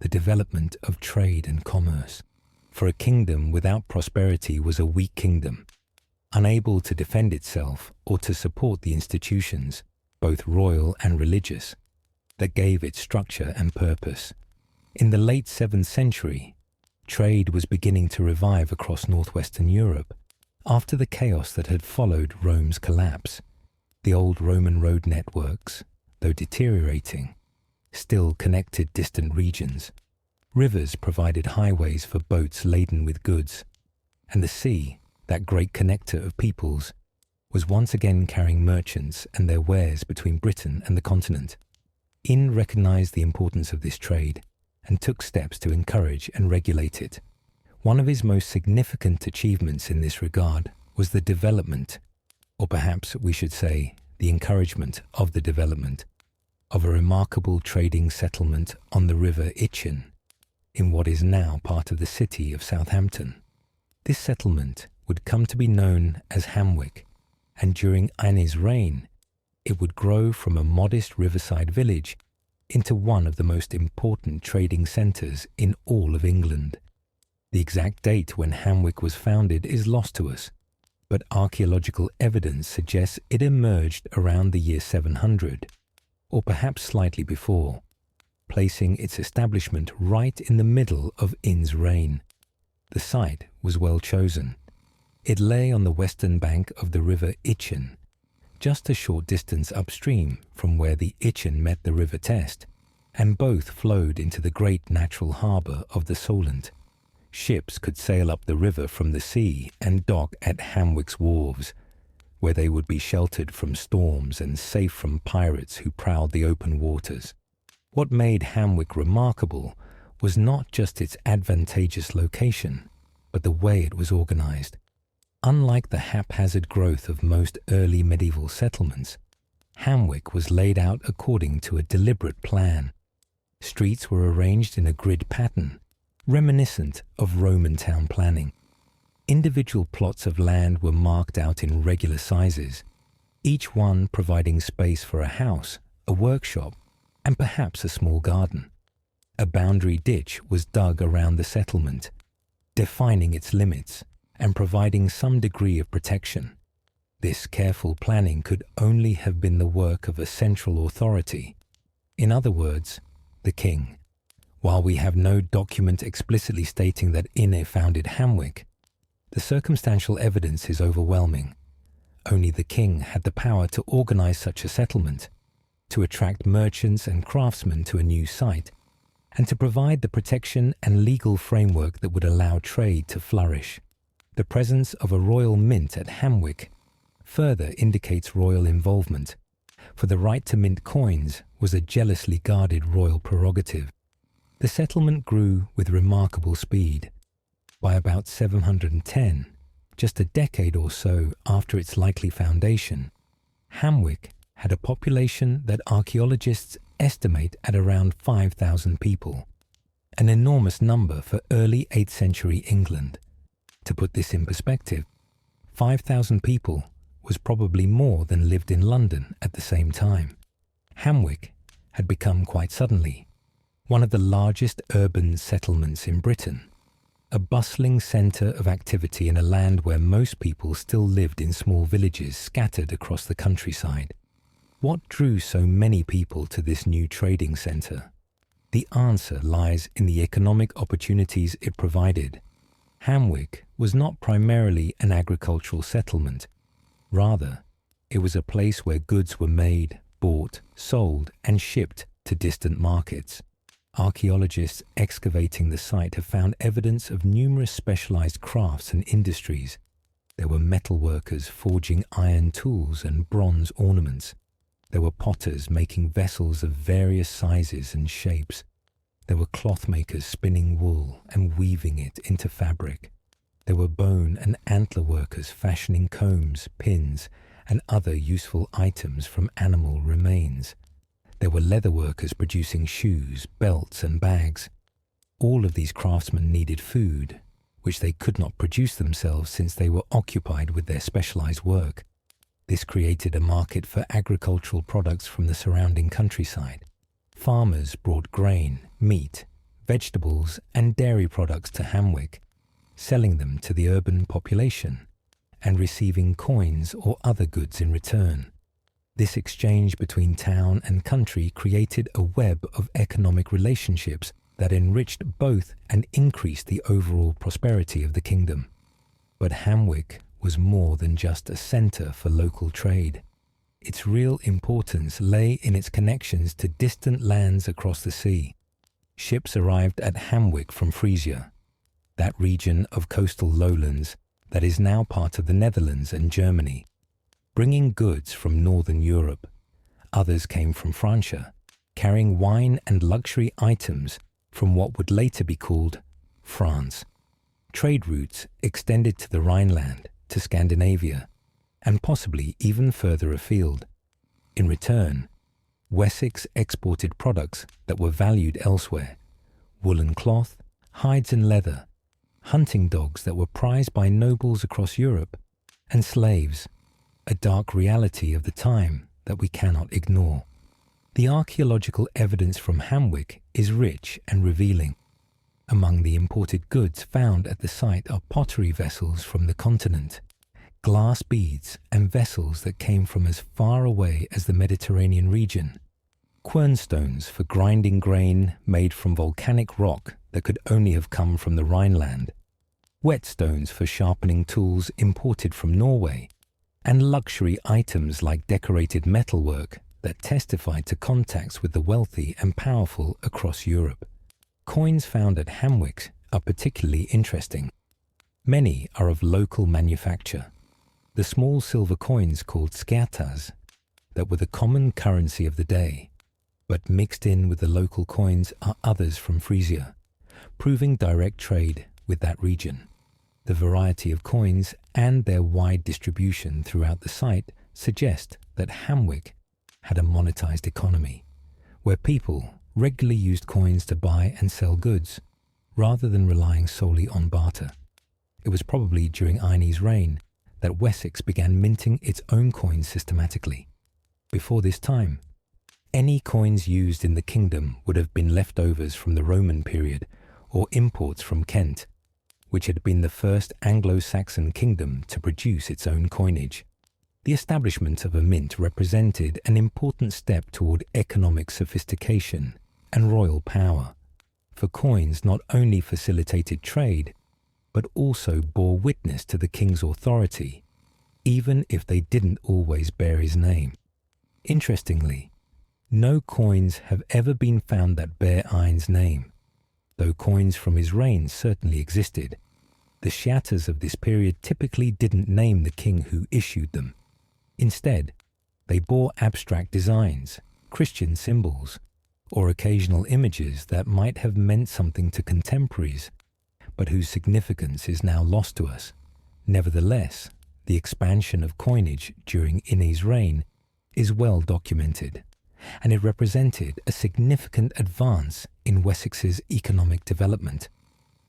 Speaker 1: the development of trade and commerce. For a kingdom without prosperity was a weak kingdom, unable to defend itself or to support the institutions, both royal and religious, that gave it structure and purpose. In the late 7th century, trade was beginning to revive across northwestern Europe after the chaos that had followed Rome's collapse. The old Roman road networks, though deteriorating, still connected distant regions. Rivers provided highways for boats laden with goods, and the sea, that great connector of peoples, was once again carrying merchants and their wares between Britain and the continent. Ine recognized the importance of this trade and took steps to encourage and regulate it. One of his most significant achievements in this regard was the development, or perhaps we should say the encouragement of the development, of a remarkable trading settlement on the river Itchen, in what is now part of the city of Southampton. This settlement would come to be known as Hamwic, and during Ine's reign, it would grow from a modest riverside village into one of the most important trading centres in all of England. The exact date when Hamwic was founded is lost to us, but archaeological evidence suggests it emerged around the year 700, or perhaps slightly before, placing its establishment right in the middle of Ine's reign. The site was well chosen. It lay on the western bank of the river Itchen, just a short distance upstream from where the Itchen met the river Test, and both flowed into the great natural harbour of the Solent. Ships could sail up the river from the sea and dock at Hamwic's wharves, where they would be sheltered from storms and safe from pirates who prowled the open waters. What made Hamwic remarkable was not just its advantageous location, but the way it was organised. Unlike the haphazard growth of most early medieval settlements, Hamwic was laid out according to a deliberate plan. Streets were arranged in a grid pattern, reminiscent of Roman town planning. Individual plots of land were marked out in regular sizes, each one providing space for a house, a workshop, and perhaps a small garden. A boundary ditch was dug around the settlement, defining its limits and providing some degree of protection. This careful planning could only have been the work of a central authority, in other words, the king. While we have no document explicitly stating that Ine founded Hamwic, the circumstantial evidence is overwhelming. Only the king had the power to organize such a settlement, to attract merchants and craftsmen to a new site, and to provide the protection and legal framework that would allow trade to flourish. The presence of a royal mint at Hamwic further indicates royal involvement, for the right to mint coins was a jealously guarded royal prerogative. The settlement grew with remarkable speed. By about 710, just a decade or so after its likely foundation, Hamwic had a population that archaeologists estimate at around 5,000 people, an enormous number for early 8th century England. To put this in perspective, 5,000 people was probably more than lived in London at the same time. Hamwic had become quite suddenly one of the largest urban settlements in Britain, a bustling centre of activity in a land where most people still lived in small villages scattered across the countryside. What drew so many people to this new trading centre? The answer lies in the economic opportunities it provided. Hamwic was not primarily an agricultural settlement. Rather, it was a place where goods were made, bought, sold, and shipped to distant markets. Archaeologists excavating the site have found evidence of numerous specialized crafts and industries. There were metalworkers forging iron tools and bronze ornaments. There were potters making vessels of various sizes and shapes. There were cloth makers spinning wool and weaving it into fabric. There were bone and antler workers fashioning combs, pins, and other useful items from animal remains. There were leather workers producing shoes, belts, and bags. All of these craftsmen needed food, which they could not produce themselves since they were occupied with their specialized work. This created a market for agricultural products from the surrounding countryside. Farmers brought grain, meat, vegetables, and dairy products to Hamwic, selling them to the urban population and receiving coins or other goods in return. This exchange between town and country created a web of economic relationships that enriched both and increased the overall prosperity of the kingdom. But Hamwic was more than just a centre for local trade. Its real importance lay in its connections to distant lands across the sea. Ships arrived at Hamwic from Frisia, that region of coastal lowlands that is now part of the Netherlands and Germany, bringing goods from northern Europe. Others came from Francia, carrying wine and luxury items from what would later be called France. Trade routes extended to the Rhineland, to Scandinavia, and possibly even further afield. In return, Wessex exported products that were valued elsewhere: woolen cloth, hides and leather, hunting dogs that were prized by nobles across Europe, and slaves, a dark reality of the time that we cannot ignore. The archaeological evidence from Hamwic is rich and revealing. Among the imported goods found at the site are pottery vessels from the continent, glass beads and vessels that came from as far away as the Mediterranean region, quernstones for grinding grain made from volcanic rock that could only have come from the Rhineland, whetstones for sharpening tools imported from Norway, and luxury items like decorated metalwork that testified to contacts with the wealthy and powerful across Europe. Coins found at Hamwic are particularly interesting. Many are of local manufacture. The small silver coins called skertas that were the common currency of the day, but mixed in with the local coins are others from Frisia, proving direct trade with that region. The variety of coins and their wide distribution throughout the site suggest that Hamwic had a monetized economy, where people regularly used coins to buy and sell goods, rather than relying solely on barter. It was probably during Ine's reign that Wessex began minting its own coins systematically. Before this time, any coins used in the kingdom would have been leftovers from the Roman period or imports from Kent, which had been the first Anglo-Saxon kingdom to produce its own coinage. The establishment of a mint represented an important step toward economic sophistication and royal power, for coins not only facilitated trade, but also bore witness to the king's authority, even if they didn't always bear his name. Interestingly, no coins have ever been found that bear Ine's name, though coins from his reign certainly existed. The shatters of this period typically didn't name the king who issued them. Instead, they bore abstract designs, Christian symbols, or occasional images that might have meant something to contemporaries, but whose significance is now lost to us. Nevertheless, the expansion of coinage during Ine's reign is well documented, and it represented a significant advance in Wessex's economic development.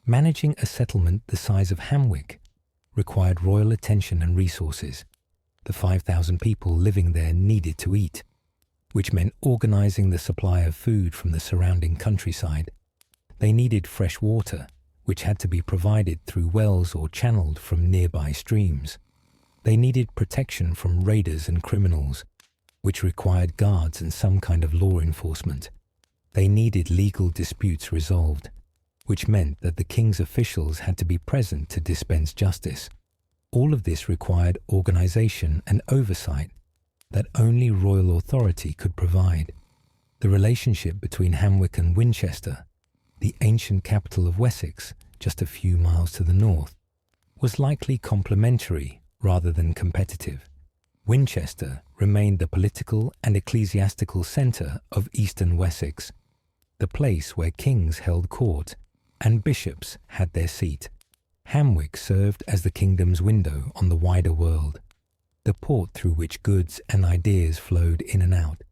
Speaker 1: Managing a settlement the size of Hamwic required royal attention and resources. The 5,000 people living there needed to eat, which meant organizing the supply of food from the surrounding countryside. They needed fresh water, which had to be provided through wells or channeled from nearby streams. They needed protection from raiders and criminals, which required guards and some kind of law enforcement. They needed legal disputes resolved, which meant that the king's officials had to be present to dispense justice. All of this required organization and oversight that only royal authority could provide. The relationship between Hamwic and Winchester, the ancient capital of Wessex, just a few miles to the north, was likely complementary rather than competitive. Winchester remained the political and ecclesiastical centre of eastern Wessex, the place where kings held court and bishops had their seat. Hamwic served as the kingdom's window on the wider world, the port through which goods and ideas flowed in and out.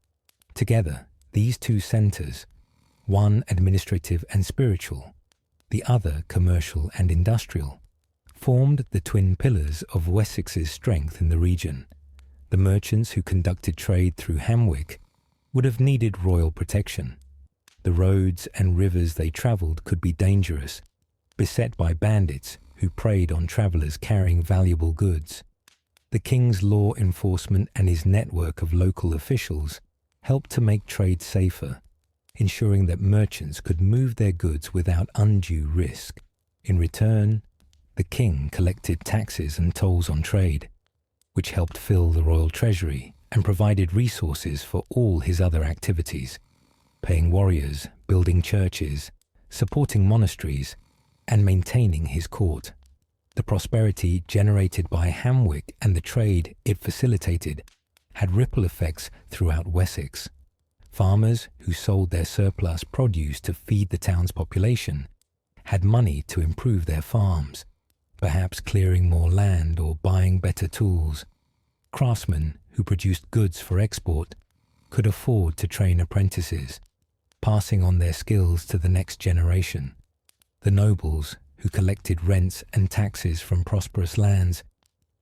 Speaker 1: Together, these two centres, one administrative and spiritual, the other commercial and industrial, formed the twin pillars of Wessex's strength in the region. The merchants who conducted trade through Hamwic would have needed royal protection. The roads and rivers they travelled could be dangerous, beset by bandits who preyed on travellers carrying valuable goods. The king's law enforcement and his network of local officials helped to make trade safer, ensuring that merchants could move their goods without undue risk. In return, the king collected taxes and tolls on trade, which helped fill the royal treasury and provided resources for all his other activities, paying warriors, building churches, supporting monasteries, and maintaining his court. The prosperity generated by Hamwic and the trade it facilitated had ripple effects throughout Wessex. Farmers who sold their surplus produce to feed the town's population had money to improve their farms, perhaps clearing more land or buying better tools. Craftsmen who produced goods for export could afford to train apprentices, passing on their skills to the next generation. The nobles who collected rents and taxes from prosperous lands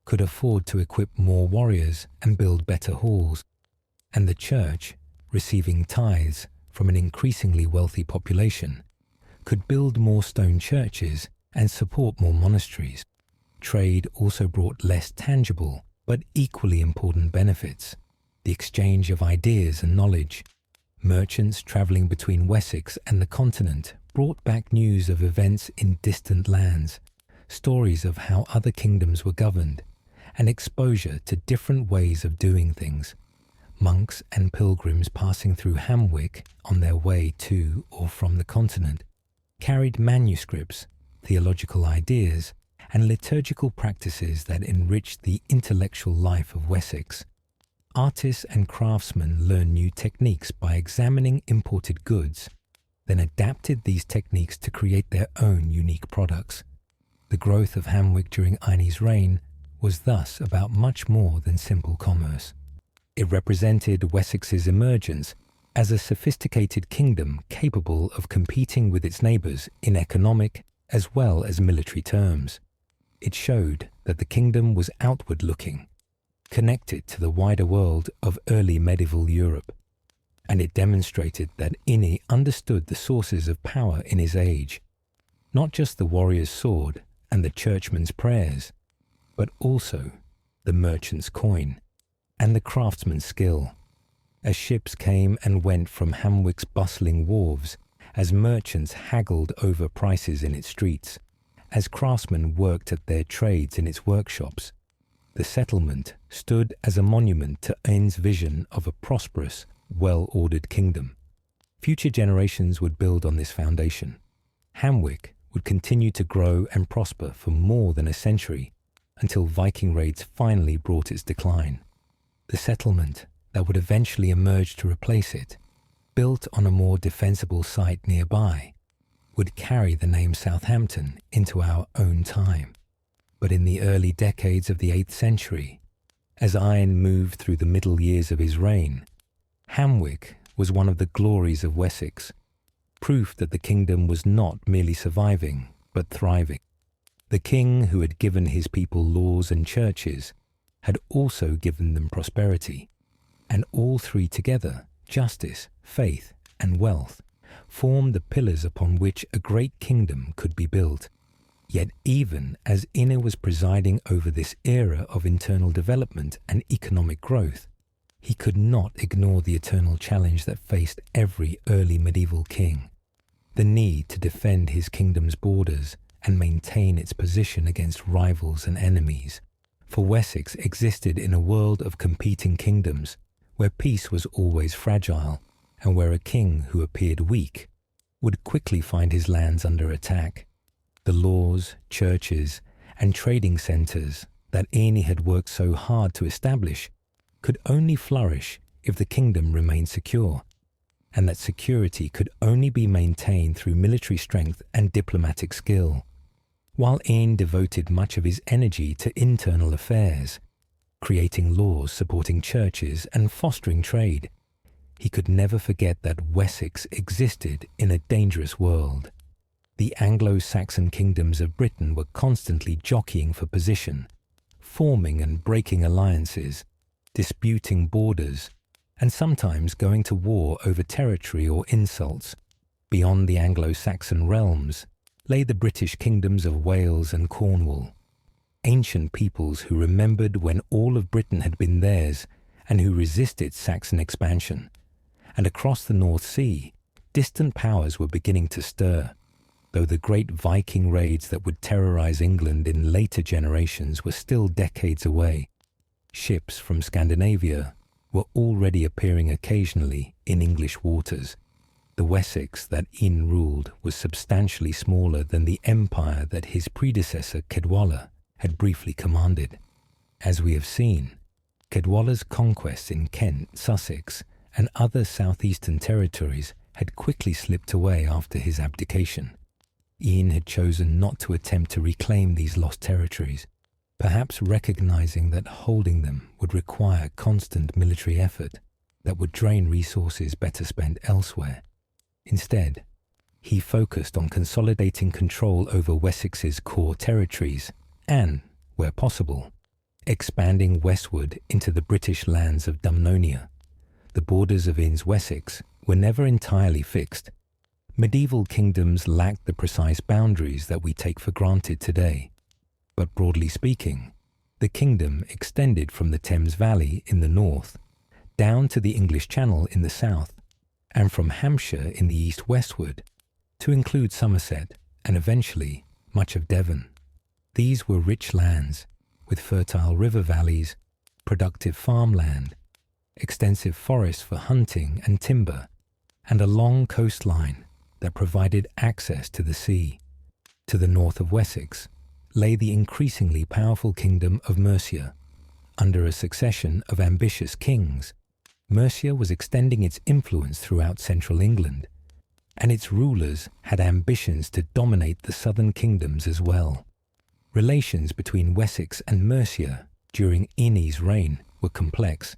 Speaker 1: could afford to equip more warriors and build better halls, and the church, receiving tithes from an increasingly wealthy population, could build more stone churches and support more monasteries. Trade also brought less tangible but equally important benefits: the exchange of ideas and knowledge. Merchants travelling between Wessex and the continent brought back news of events in distant lands, stories of how other kingdoms were governed, and exposure to different ways of doing things. Monks and pilgrims passing through Hamwic on their way to or from the continent carried manuscripts, theological ideas, and liturgical practices that enriched the intellectual life of Wessex. Artists and craftsmen learned new techniques by examining imported goods, then adapted these techniques to create their own unique products. The growth of Hamwic during Ine's reign was thus about much more than simple commerce. It represented Wessex's emergence as a sophisticated kingdom capable of competing with its neighbours in economic as well as military terms. It showed that the kingdom was outward-looking, connected to the wider world of early medieval Europe, and it demonstrated that Ine understood the sources of power in his age, not just the warrior's sword and the churchman's prayers, but also the merchant's coin and the craftsman's skill. As ships came and went from Hamwic's bustling wharves, as merchants haggled over prices in its streets, as craftsmen worked at their trades in its workshops, the settlement stood as a monument to Ine's vision of a prosperous, well-ordered kingdom. Future generations would build on this foundation. Hamwic would continue to grow and prosper for more than a century until Viking raids finally brought its decline. The settlement that would eventually emerge to replace it, built on a more defensible site nearby, would carry the name Southampton into our own time. But in the early decades of the 8th century, as Ine moved through the middle years of his reign, Hamwic was one of the glories of Wessex, proof that the kingdom was not merely surviving, but thriving. The king who had given his people laws and churches had also given them prosperity, and all three together, justice, faith, and wealth, formed the pillars upon which a great kingdom could be built. Yet even as Ine was presiding over this era of internal development and economic growth, he could not ignore the eternal challenge that faced every early medieval king: the need to defend his kingdom's borders and maintain its position against rivals and enemies. For Wessex existed in a world of competing kingdoms, where peace was always fragile, and where a king who appeared weak would quickly find his lands under attack. The laws, churches, and trading centres that Ine had worked so hard to establish could only flourish if the kingdom remained secure, and that security could only be maintained through military strength and diplomatic skill. While Ine devoted much of his energy to internal affairs, creating laws supporting churches and fostering trade, he could never forget that Wessex existed in a dangerous world. The Anglo-Saxon kingdoms of Britain were constantly jockeying for position, forming and breaking alliances, disputing borders, and sometimes going to war over territory or insults. Beyond the Anglo-Saxon realms lay the British kingdoms of Wales and Cornwall, ancient peoples who remembered when all of Britain had been theirs and who resisted Saxon expansion. And across the North Sea, distant powers were beginning to stir, though the great Viking raids that would terrorize England in later generations were still decades away. Ships from Scandinavia were already appearing occasionally in English waters. The Wessex that Ine ruled was substantially smaller than the empire that his predecessor Caedwalla had briefly commanded. As we have seen, Caedwalla's conquests in Kent, Sussex, and other southeastern territories had quickly slipped away after his abdication. Ine had chosen not to attempt to reclaim these lost territories, perhaps recognizing that holding them would require constant military effort that would drain resources better spent elsewhere. Instead, he focused on consolidating control over Wessex's core territories and, where possible, expanding westward into the British lands of Dumnonia. The borders of Ine's Wessex were never entirely fixed. Medieval kingdoms lacked the precise boundaries that we take for granted today. But broadly speaking, the kingdom extended from the Thames Valley in the north, down to the English Channel in the south, and from Hampshire in the east westward, to include Somerset and eventually much of Devon. These were rich lands, with fertile river valleys, productive farmland, extensive forests for hunting and timber, and a long coastline that provided access to the sea. To the north of Wessex lay the increasingly powerful kingdom of Mercia. Under a succession of ambitious kings, Mercia was extending its influence throughout central England, and its rulers had ambitions to dominate the southern kingdoms as well. Relations between Wessex and Mercia during Ine's reign were complex.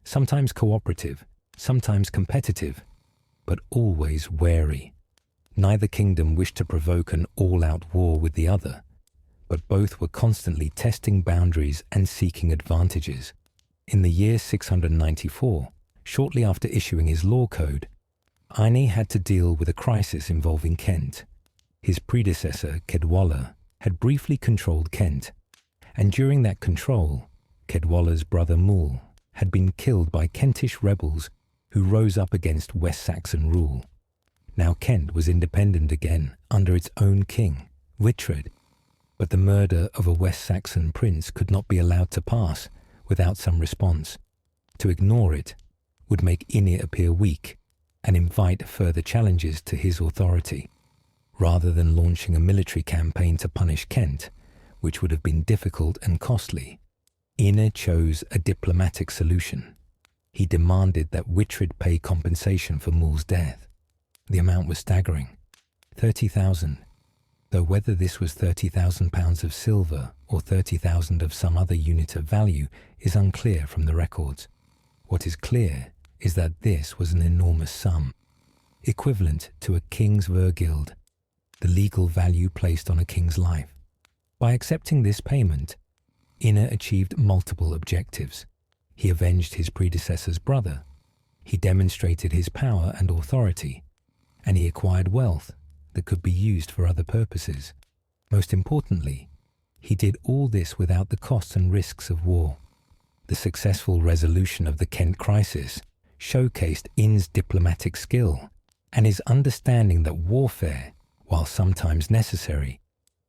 Speaker 1: sometimes cooperative, sometimes competitive, but always wary. Neither kingdom wished to provoke an all-out war with the other, but both were constantly testing boundaries and seeking advantages. In the year 694, shortly after issuing his law code, Ine had to deal with a crisis involving Kent. His predecessor, Cedwalla, had briefly controlled Kent, and during that control, Cedwalla's brother Mull had been killed by Kentish rebels who rose up against West Saxon rule. Now Kent was independent again under its own king, Witred, but the murder of a West Saxon prince could not be allowed to pass without some response. To ignore it would make Ine appear weak and invite further challenges to his authority. Rather than launching a military campaign to punish Kent, which would have been difficult and costly, Ine chose a diplomatic solution. He demanded that Witred pay compensation for Mull's death. The amount was staggering, 30,000, though whether this was 30,000 pounds of silver or 30,000 of some other unit of value is unclear from the records. What is clear is that this was an enormous sum, equivalent to a king's vergild, the legal value placed on a king's life. By accepting this payment, Ine achieved multiple objectives. He avenged his predecessor's brother, he demonstrated his power and authority, and he acquired wealth that could be used for other purposes. Most importantly, he did all this without the costs and risks of war. The successful resolution of the Kent crisis showcased Ine's diplomatic skill and his understanding that warfare, while sometimes necessary,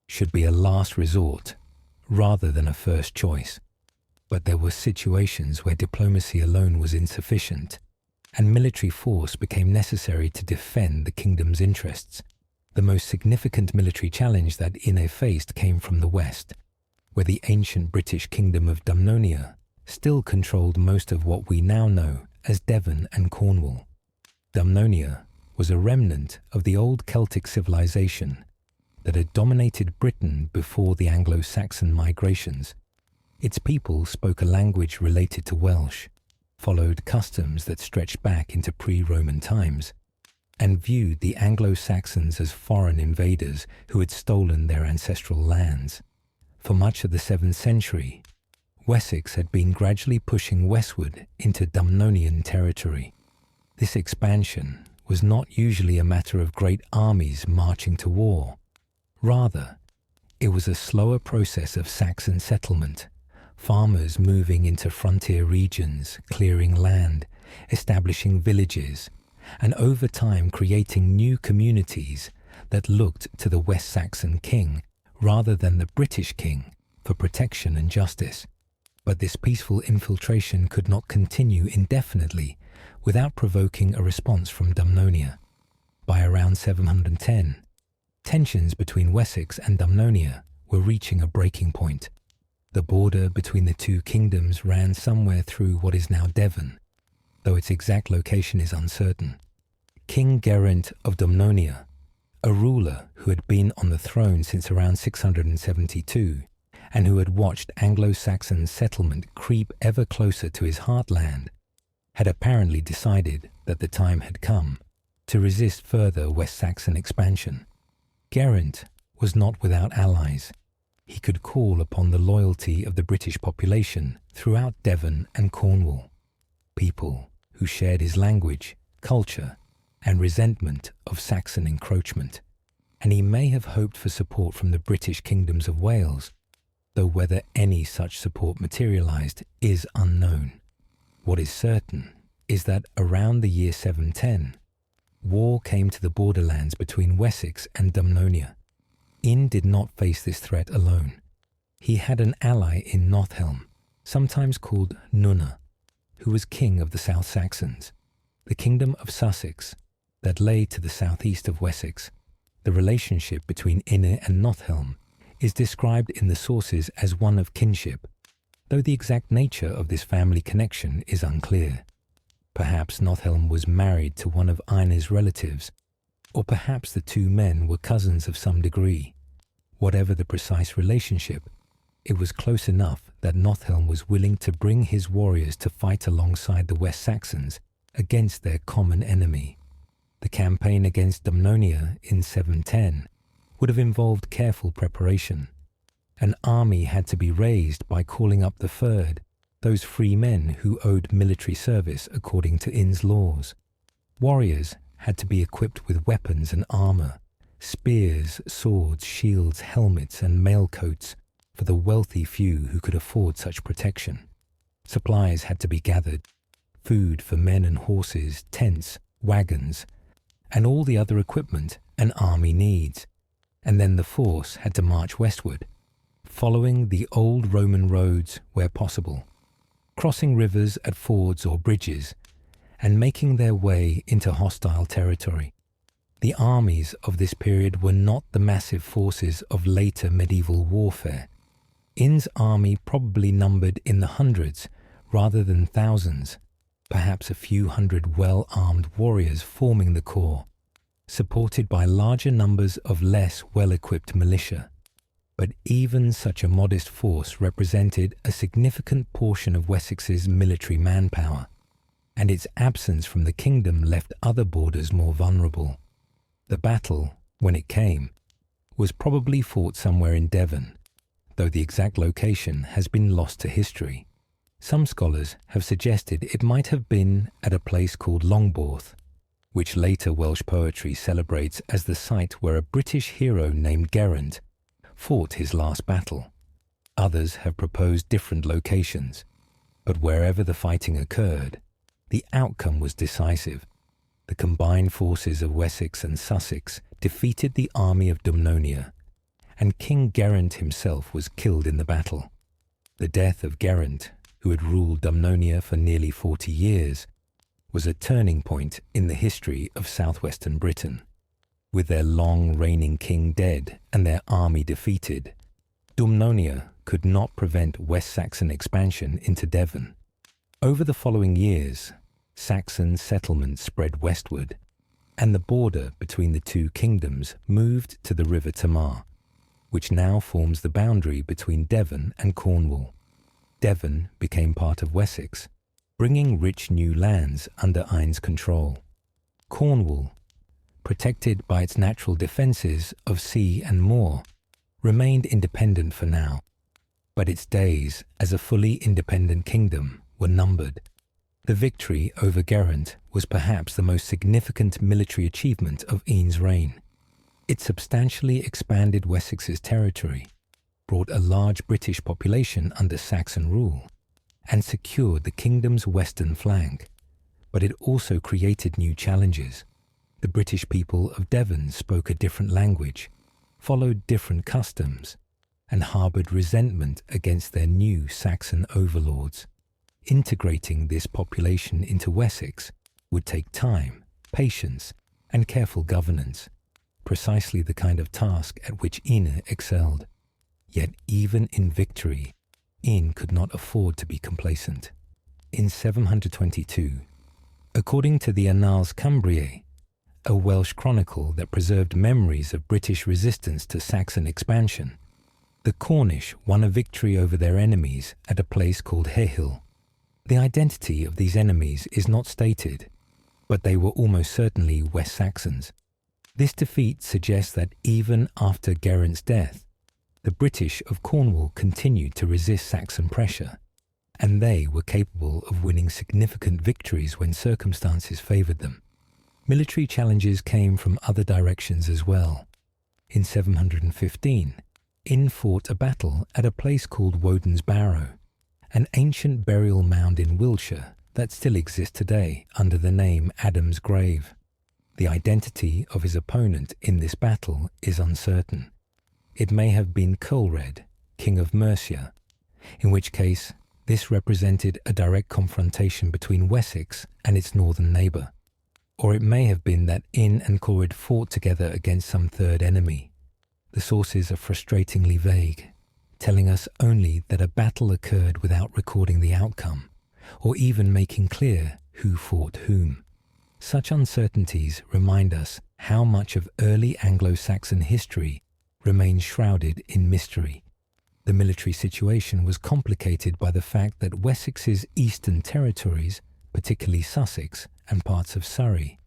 Speaker 1: should be a last resort rather than a first choice. But there were situations where diplomacy alone was insufficient, and military force became necessary to defend the kingdom's interests. The most significant military challenge that Ine faced came from the west, where the ancient British kingdom of Dumnonia still controlled most of what we now know as Devon and Cornwall. Dumnonia was a remnant of the old Celtic civilization that had dominated Britain before the Anglo-Saxon migrations. Its people spoke a language related to Welsh, followed customs that stretched back into pre-Roman times, and viewed the Anglo-Saxons as foreign invaders who had stolen their ancestral lands. For much of the 7th century, Wessex had been gradually pushing westward into Dumnonian territory. This expansion was not usually a matter of great armies marching to war. Rather, it was a slower process of Saxon settlement, farmers moving into frontier regions, clearing land, establishing villages, and over time creating new communities that looked to the West Saxon king rather than the British king for protection and justice. But this peaceful infiltration could not continue indefinitely without provoking a response from Dumnonia. By around 710, tensions between Wessex and Dumnonia were reaching a breaking point. The border between the two kingdoms ran somewhere through what is now Devon, though its exact location is uncertain. King Geraint of Dumnonia, a ruler who had been on the throne since around 672 and who had watched Anglo-Saxon settlement creep ever closer to his heartland, had apparently decided that the time had come to resist further West Saxon expansion. Geraint was not without allies. He could call upon the loyalty of the British population throughout Devon and Cornwall, people who shared his language, culture, and resentment of Saxon encroachment, and he may have hoped for support from the British kingdoms of Wales, though whether any such support materialized is unknown. What is certain is that around the year 710, war came to the borderlands between Wessex and Dumnonia. Ine did not face this threat alone. He had an ally in Nothelm, sometimes called Nunna, who was king of the South Saxons, the kingdom of Sussex that lay to the southeast of Wessex. The relationship between Ine and Nothelm is described in the sources as one of kinship, though the exact nature of this family connection is unclear. Perhaps Nothelm was married to one of Ine's relatives, or perhaps the two men were cousins of some degree. Whatever the precise relationship, it was close enough that Nothelm was willing to bring his warriors to fight alongside the West Saxons against their common enemy. The campaign against Dumnonia in 710 would have involved careful preparation. An army had to be raised by calling up the Fyrd, those free men who owed military service according to Ine's laws. Warriors had to be equipped with weapons and armour, spears, swords, shields, helmets and mail coats for the wealthy few who could afford such protection. Supplies had to be gathered, food for men and horses, tents, wagons, and all the other equipment an army needs. And then the force had to march westward, following the old Roman roads where possible, crossing rivers at fords or bridges, and making their way into hostile territory. The armies of this period were not the massive forces of later medieval warfare. Ine's army probably numbered in the hundreds rather than thousands, perhaps a few hundred well-armed warriors forming the core, supported by larger numbers of less well-equipped militia. But even such a modest force represented a significant portion of Wessex's military manpower, and its absence from the kingdom left other borders more vulnerable. The battle, when it came, was probably fought somewhere in Devon, though the exact location has been lost to history. Some scholars have suggested it might have been at a place called Longborth, which later Welsh poetry celebrates as the site where a British hero named Geraint fought his last battle. Others have proposed different locations, but wherever the fighting occurred, the outcome was decisive. The combined forces of Wessex and Sussex defeated the army of Dumnonia, and King Geraint himself was killed in the battle. The death of Geraint, who had ruled Dumnonia for nearly 40 years, was a turning point in the history of southwestern Britain. With their long reigning king dead and their army defeated, Dumnonia could not prevent West Saxon expansion into Devon. Over the following years, Saxon settlements spread westward, and the border between the two kingdoms moved to the River Tamar, which now forms the boundary between Devon and Cornwall. Devon became part of Wessex, bringing rich new lands under Ine's control. Cornwall, protected by its natural defences of sea and moor, remained independent for now, but its days as a fully independent kingdom were numbered. The victory over Geraint was perhaps the most significant military achievement of Ine's reign. It substantially expanded Wessex's territory, brought a large British population under Saxon rule, and secured the kingdom's western flank. But it also created new challenges. The British people of Devon spoke a different language, followed different customs, and harboured resentment against their new Saxon overlords. Integrating this population into Wessex would take time, patience, and careful governance, precisely the kind of task at which Ine excelled. Yet even in victory, Ine could not afford to be complacent. In 722, according to the Annales Cambriae, a Welsh chronicle that preserved memories of British resistance to Saxon expansion, the Cornish won a victory over their enemies at a place called Hehill. The identity of these enemies is not stated, but they were almost certainly West Saxons. This defeat suggests that even after Geraint's death, the British of Cornwall continued to resist Saxon pressure, and they were capable of winning significant victories when circumstances favoured them. Military challenges came from other directions as well. In 715, Ine fought a battle at a place called Woden's Barrow, an ancient burial mound in Wiltshire that still exists today under the name Adam's Grave. The identity of his opponent in this battle is uncertain. It may have been Culred, king of Mercia, in which case this represented a direct confrontation between Wessex and its northern neighbour. Or it may have been that Ine and Culred fought together against some third enemy. The sources are frustratingly vague, telling us only that a battle occurred without recording the outcome, or even making clear who fought whom. Such uncertainties remind us how much of early Anglo-Saxon history remains shrouded in mystery. The military situation was complicated by the fact that Wessex's eastern territories, particularly Sussex and parts of Surrey,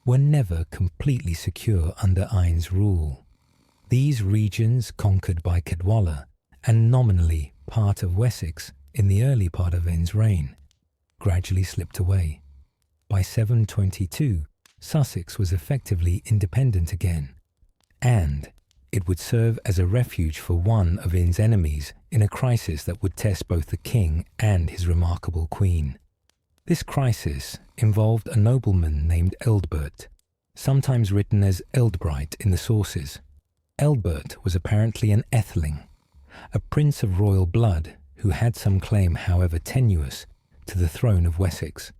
Speaker 1: were never completely secure under Ine's rule. These regions, conquered by Cadwalla and nominally part of Wessex in the early part of Ine's reign, gradually slipped away. By 722, Sussex was effectively independent again, and it would serve as a refuge for one of Ine's enemies in a crisis that would test both the king and his remarkable queen. This crisis involved a nobleman named Ealdbert, sometimes written as Ealdbright in the sources. Ealdbert was apparently an Etheling, a prince of royal blood who had some claim, however tenuous, to the throne of Wessex.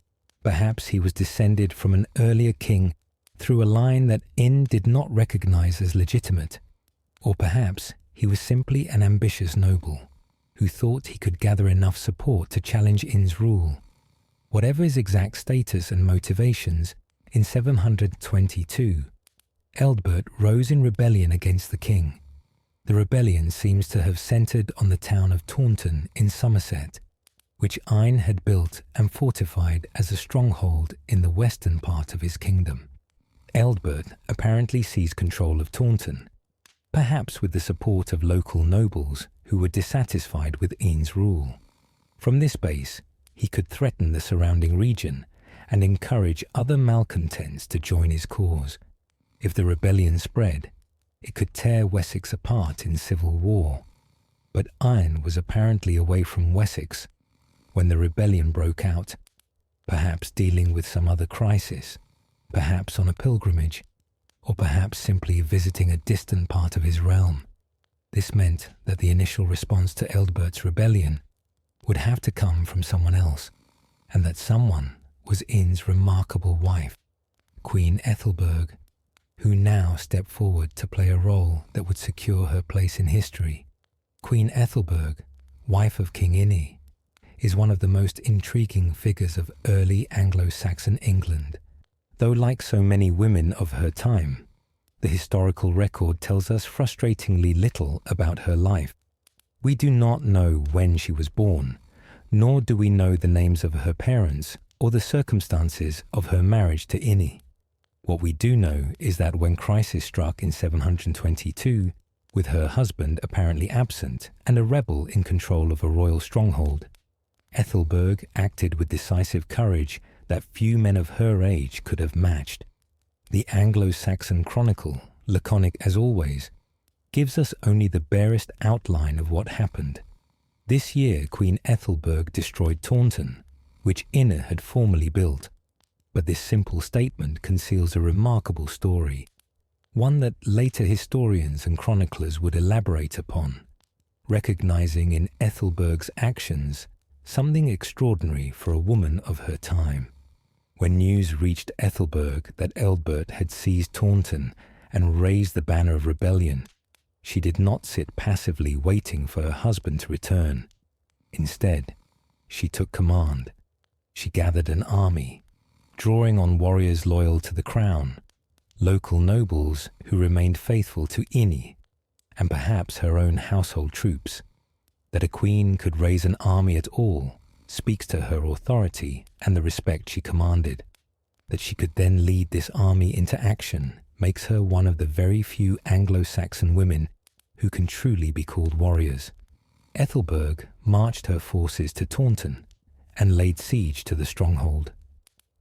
Speaker 1: Perhaps he was descended from an earlier king through a line that Ine did not recognize as legitimate, or perhaps he was simply an ambitious noble who thought he could gather enough support to challenge Ine's rule. Whatever his exact status and motivations, in 722, Ealdbert rose in rebellion against the king. The rebellion seems to have centred on the town of Taunton in Somerset, which Ine had built and fortified as a stronghold in the western part of his kingdom. Ealdbert apparently seized control of Taunton, perhaps with the support of local nobles who were dissatisfied with Ine's rule. From this base, he could threaten the surrounding region and encourage other malcontents to join his cause. If the rebellion spread, it could tear Wessex apart in civil war. But Ine was apparently away from Wessex when the rebellion broke out, perhaps dealing with some other crisis, perhaps on a pilgrimage, or perhaps simply visiting a distant part of his realm. This meant that the initial response to Ealdbert's rebellion would have to come from someone else, and that someone was Ine's remarkable wife, Queen Ethelberg, who now stepped forward to play a role that would secure her place in history. Queen Ethelberg, wife of King Ine, is one of the most intriguing figures of early Anglo-Saxon England. Though like so many women of her time, the historical record tells us frustratingly little about her life. We do not know when she was born, nor do we know the names of her parents or the circumstances of her marriage to Ine. What we do know is that when crisis struck in 722, with her husband apparently absent and a rebel in control of a royal stronghold, Ethelberg acted with decisive courage that few men of her age could have matched. The Anglo-Saxon Chronicle, laconic as always, gives us only the barest outline of what happened. This year Queen Ethelberg destroyed Taunton, which Ine had formerly built. But this simple statement conceals a remarkable story, one that later historians and chroniclers would elaborate upon, recognizing in Ethelberg's actions something extraordinary for a woman of her time. When news reached Ethelberg that Ealdbert had seized Taunton and raised the banner of rebellion, she did not sit passively waiting for her husband to return. Instead, she took command. She gathered an army, drawing on warriors loyal to the crown, local nobles who remained faithful to Ine, and perhaps her own household troops. That a queen could raise an army at all speaks to her authority and the respect she commanded. That she could then lead this army into action makes her one of the very few Anglo-Saxon women who can truly be called warriors. Ethelberg marched her forces to Taunton and laid siege to the stronghold.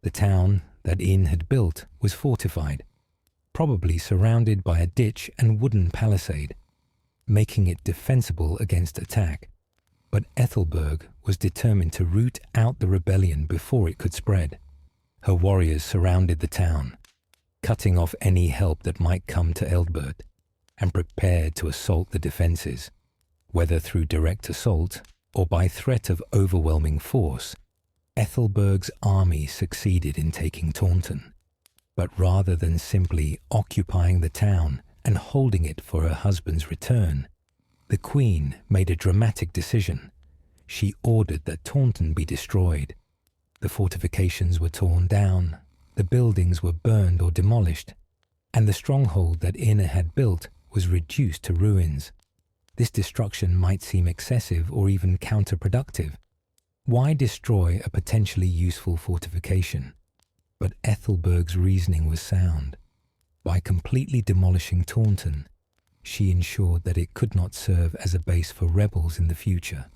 Speaker 1: The town that Ine had built was fortified, probably surrounded by a ditch and wooden palisade, making it defensible against attack. But Ethelberg was determined to root out the rebellion before it could spread. Her warriors surrounded the town, cutting off any help that might come to Ealdbert, and prepared to assault the defences. Whether through direct assault or by threat of overwhelming force, Ethelberg's army succeeded in taking Taunton. But rather than simply occupying the town and holding it for her husband's return, the Queen made a dramatic decision. She ordered that Taunton be destroyed. The fortifications were torn down, the buildings were burned or demolished, and the stronghold that Ine had built was reduced to ruins. this destruction might seem excessive or even counterproductive. Why destroy a potentially useful fortification? But Ethelberg's reasoning was sound. By completely demolishing Taunton, she ensured that it could not serve as a base for rebels in the future.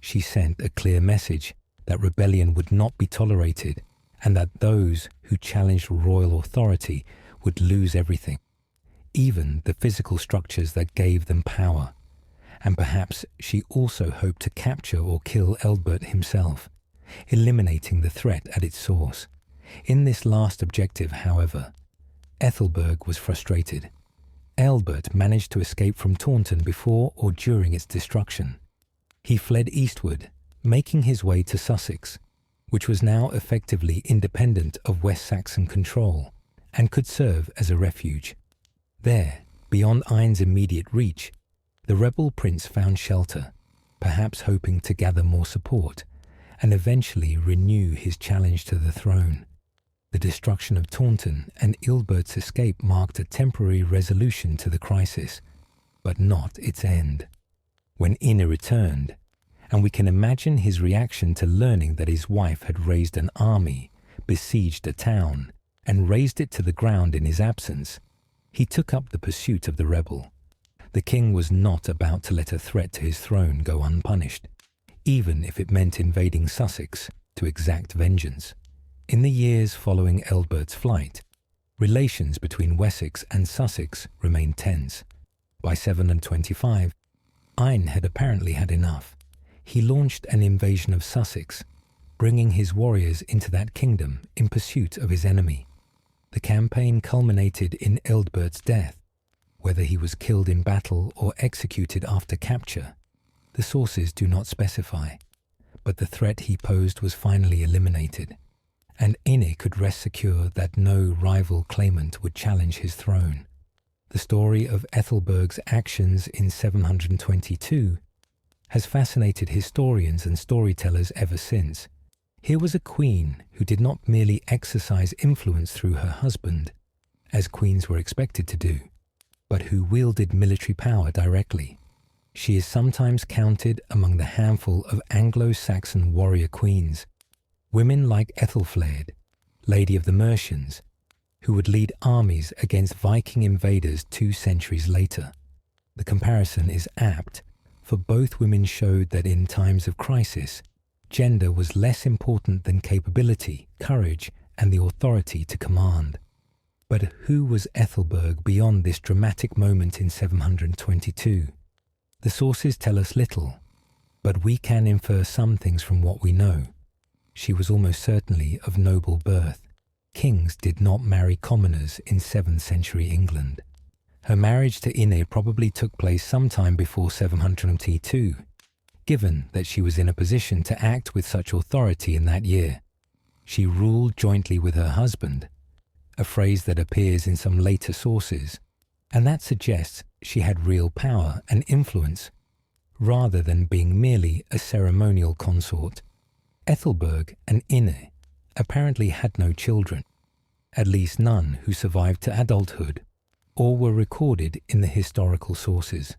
Speaker 1: She sent a clear message that rebellion would not be tolerated and that those who challenged royal authority would lose everything, even the physical structures that gave them power. And perhaps she also hoped to capture or kill Ealdbert himself, eliminating the threat at its source. In this last objective, however, Ethelberg was frustrated. Ealdbert managed to escape from Taunton before or during its destruction. He fled eastward, making his way to Sussex, which was now effectively independent of West Saxon control and could serve as a refuge. There, beyond Ine's immediate reach, the rebel prince found shelter, perhaps hoping to gather more support and eventually renew his challenge to the throne. The destruction of Taunton and Ealdbert's escape marked a temporary resolution to the crisis, but not its end. When Ine returned, and we can imagine his reaction to learning that his wife had raised an army, besieged a town, and razed it to the ground in his absence, he took up the pursuit of the rebel. The king was not about to let a threat to his throne go unpunished, even if it meant invading Sussex to exact vengeance. In the years following Ealdbert's flight, relations between Wessex and Sussex remained tense. By 725, Ine had apparently had enough. He launched an invasion of Sussex, bringing his warriors into that kingdom in pursuit of his enemy. The campaign culminated in Ealdbert's death. Whether he was killed in battle or executed after capture, the sources do not specify, but the threat he posed was finally eliminated, and Ine could rest secure that no rival claimant would challenge his throne. The story of Ethelberg's actions in 722 has fascinated historians and storytellers ever since. Here was a queen who did not merely exercise influence through her husband, as queens were expected to do, but who wielded military power directly. She is sometimes counted among the handful of Anglo-Saxon warrior queens, women like Ethelflaed, Lady of the Mercians, who would lead armies against Viking invaders 2 centuries later. The comparison is apt, for both women showed that in times of crisis, gender was less important than capability, courage, and the authority to command. But who was Ethelberg beyond this dramatic moment in 722? The sources tell us little, but we can infer some things from what we know. She was almost certainly of noble birth. Kings did not marry commoners in 7th century England. Her marriage to Ine probably took place sometime before 722, given that she was in a position to act with such authority in that year. She ruled jointly with her husband, a phrase that appears in some later sources, and that suggests she had real power and influence, rather than being merely a ceremonial consort. Ethelberg and Ine apparently had no children, at least none who survived to adulthood or were recorded in the historical sources.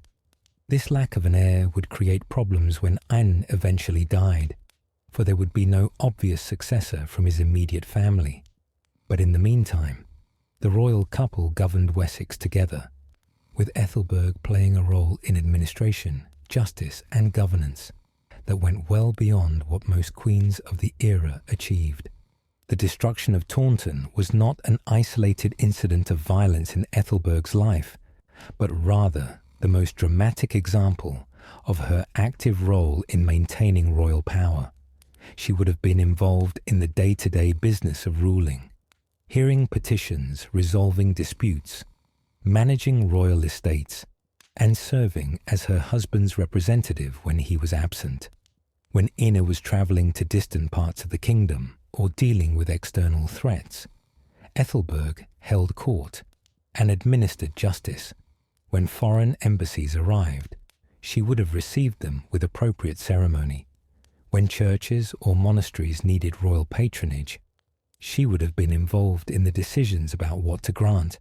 Speaker 1: This lack of an heir would create problems when Ine eventually died, for there would be no obvious successor from his immediate family. But in the meantime, the royal couple governed Wessex together, with Ethelberg playing a role in administration, justice, and governance that went well beyond what most queens of the era achieved. The destruction of Taunton was not an isolated incident of violence in Ethelberg's life, but rather the most dramatic example of her active role in maintaining royal power. She would have been involved in the day-to-day business of ruling, hearing petitions, resolving disputes, managing royal estates, and serving as her husband's representative when he was absent. When Ine was travelling to distant parts of the kingdom or dealing with external threats, Ethelberg held court and administered justice. When foreign embassies arrived, she would have received them with appropriate ceremony. When churches or monasteries needed royal patronage, she would have been involved in the decisions about what to grant.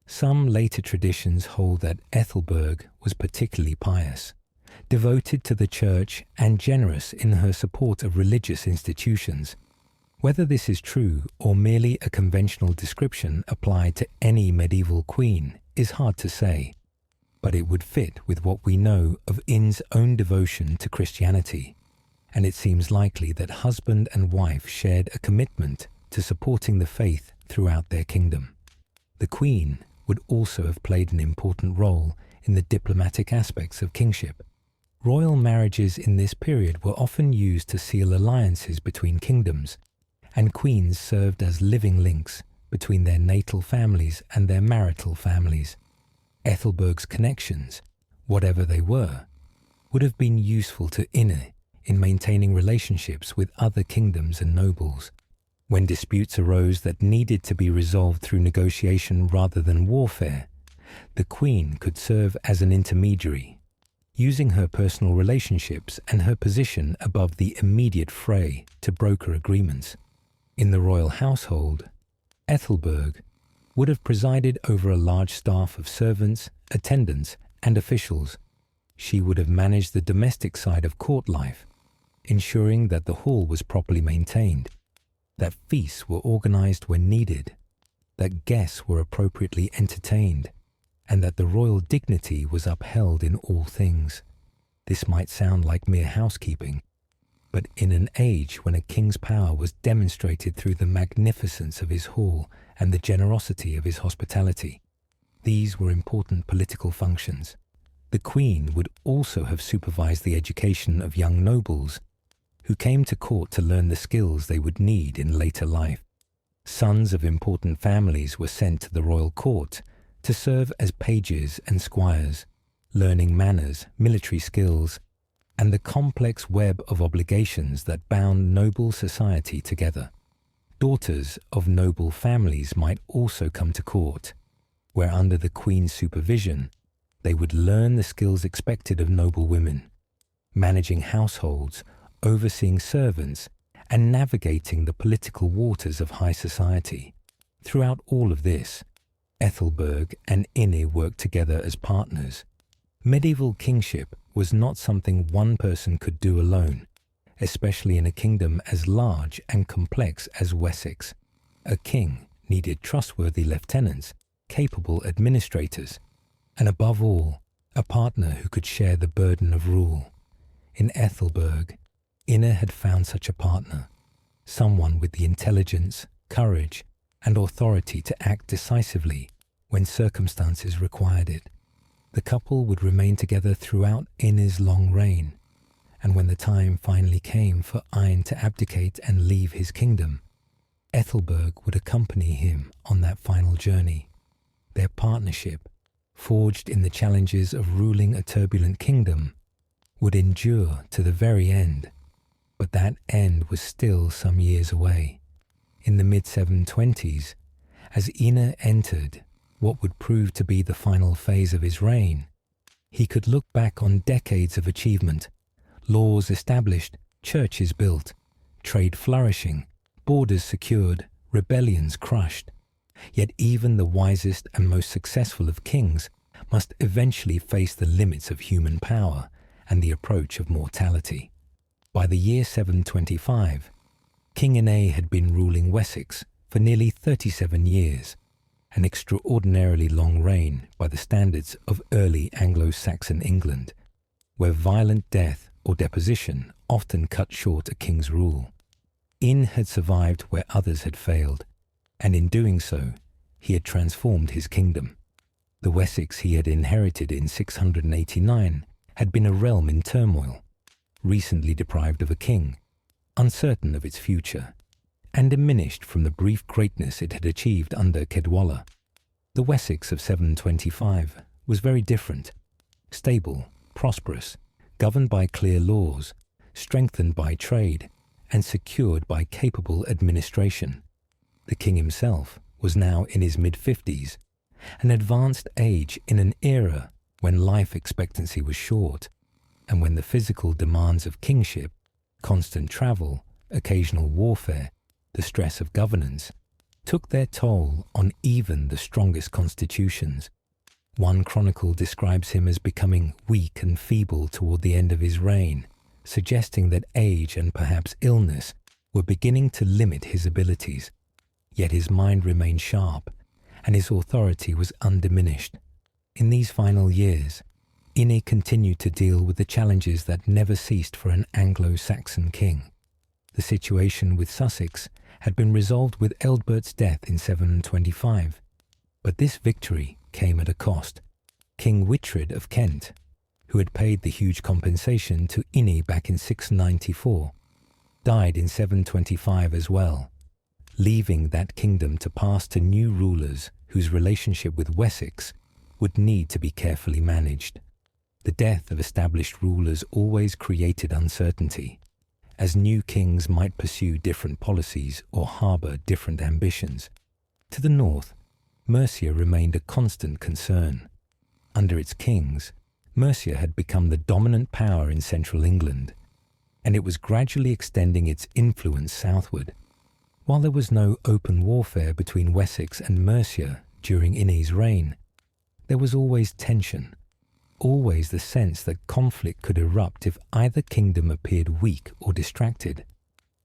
Speaker 1: Some later traditions hold that Ethelberg was particularly pious, devoted to the church and generous in her support of religious institutions. Whether this is true or merely a conventional description applied to any medieval queen is hard to say, but it would fit with what we know of Ine's own devotion to Christianity, and it seems likely that husband and wife shared a commitment to supporting the faith throughout their kingdom. The queen would also have played an important role in the diplomatic aspects of kingship. Royal marriages in this period were often used to seal alliances between kingdoms, and queens served as living links between their natal families and their marital families. Ethelberg's connections, whatever they were, would have been useful to Ine in maintaining relationships with other kingdoms and nobles. When disputes arose that needed to be resolved through negotiation rather than warfare, the queen could serve as an intermediary, using her personal relationships and her position above the immediate fray to broker agreements. In the royal household, Ethelberg would have presided over a large staff of servants, attendants, and officials. She would have managed the domestic side of court life, ensuring that the hall was properly maintained, that feasts were organized when needed, that guests were appropriately entertained, and that the royal dignity was upheld in all things. This might sound like mere housekeeping, but in an age when a king's power was demonstrated through the magnificence of his hall and the generosity of his hospitality, these were important political functions. The queen would also have supervised the education of young nobles who came to court to learn the skills they would need in later life. Sons of important families were sent to the royal court to serve as pages and squires, learning manners, military skills, and the complex web of obligations that bound noble society together. Daughters of noble families might also come to court, where under the queen's supervision, they would learn the skills expected of noble women, managing households, overseeing servants, and navigating the political waters of high society. Throughout all of this, Ethelberg and Ine worked together as partners. Medieval kingship was not something one person could do alone, especially in a kingdom as large and complex as Wessex. A king needed trustworthy lieutenants, capable administrators, and above all, a partner who could share the burden of rule. In Ethelberg, Ine had found such a partner, someone with the intelligence, courage, and authority to act decisively when circumstances required it. The couple would remain together throughout Ine's long reign, and when the time finally came for Ine to abdicate and leave his kingdom, Ethelberg would accompany him on that final journey. Their partnership, forged in the challenges of ruling a turbulent kingdom, would endure to the very end, but that end was still some years away. In the mid-720s, as Ine entered what would prove to be the final phase of his reign, he could look back on decades of achievement, laws established, churches built, trade flourishing, borders secured, rebellions crushed. Yet even the wisest and most successful of kings must eventually face the limits of human power and the approach of mortality. By the year 725, King Ine had been ruling Wessex for nearly 37 years, an extraordinarily long reign by the standards of early Anglo-Saxon England, where violent death or deposition often cut short a king's rule. Ine had survived where others had failed, and in doing so, he had transformed his kingdom. The Wessex he had inherited in 689 had been a realm in turmoil, recently deprived of a king, uncertain of its future, and diminished from the brief greatness it had achieved under Caedwalla. The Wessex of 725 was very different, stable, prosperous, governed by clear laws, strengthened by trade, and secured by capable administration. The king himself was now in his mid-50s, an advanced age in an era when life expectancy was short, and when the physical demands of kingship, constant travel, occasional warfare, the stress of governance, took their toll on even the strongest constitutions. One chronicle describes him as becoming weak and feeble toward the end of his reign, suggesting that age and perhaps illness were beginning to limit his abilities. Yet his mind remained sharp, and his authority was undiminished. In these final years, Ine continued to deal with the challenges that never ceased for an Anglo-Saxon king. The situation with Sussex had been resolved with Ealdbert's death in 725, but this victory came at a cost. King Wihtred of Kent, who had paid the huge compensation to Ine back in 694, died in 725 as well, leaving that kingdom to pass to new rulers whose relationship with Wessex would need to be carefully managed. The death of established rulers always created uncertainty, as new kings might pursue different policies or harbour different ambitions. To the north, Mercia remained a constant concern. Under its kings, Mercia had become the dominant power in central England, and it was gradually extending its influence southward. While there was no open warfare between Wessex and Mercia during Ine's reign, there was always tension, always the sense that conflict could erupt if either kingdom appeared weak or distracted.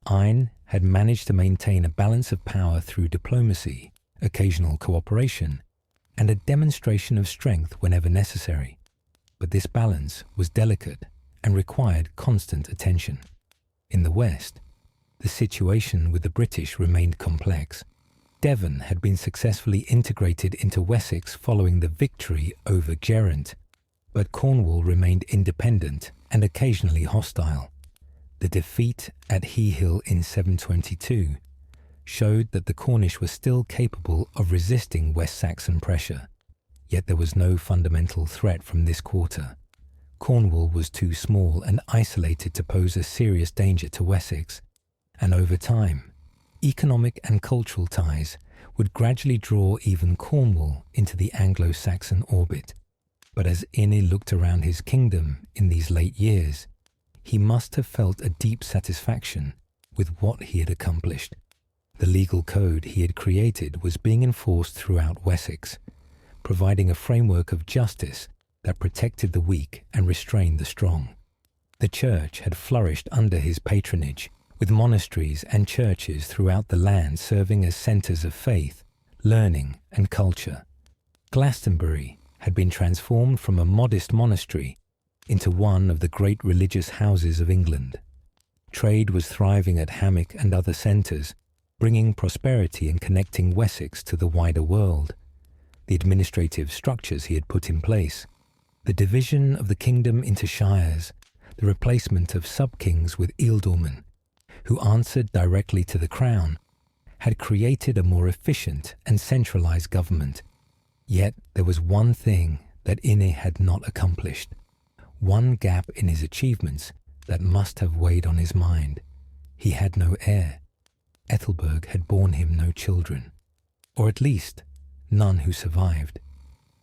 Speaker 1: Ine had managed to maintain a balance of power through diplomacy, occasional cooperation, and a demonstration of strength whenever necessary. But this balance was delicate and required constant attention. In the West, the situation with the British remained complex. Devon had been successfully integrated into Wessex following the victory over Geraint, but Cornwall remained independent and occasionally hostile. The defeat at Hee Hill in 722 showed that the Cornish were still capable of resisting West Saxon pressure, yet there was no fundamental threat from this quarter. Cornwall was too small and isolated to pose a serious danger to Wessex, and over time, economic and cultural ties would gradually draw even Cornwall into the Anglo-Saxon orbit. But as Ine looked around his kingdom in these late years, he must have felt a deep satisfaction with what he had accomplished. The legal code he had created was being enforced throughout Wessex, providing a framework of justice that protected the weak and restrained the strong. The church had flourished under his patronage, with monasteries and churches throughout the land serving as centres of faith, learning and culture. Glastonbury had been transformed from a modest monastery into one of the great religious houses of England. Trade was thriving at Hamwic and other centres, bringing prosperity and connecting Wessex to the wider world. The administrative structures he had put in place, the division of the kingdom into shires, the replacement of sub-kings with ealdormen, who answered directly to the crown, had created a more efficient and centralized government. Yet there was one thing that Ine had not accomplished, one gap in his achievements that must have weighed on his mind. He had no heir. Ethelberg had borne him no children, or at least none who survived.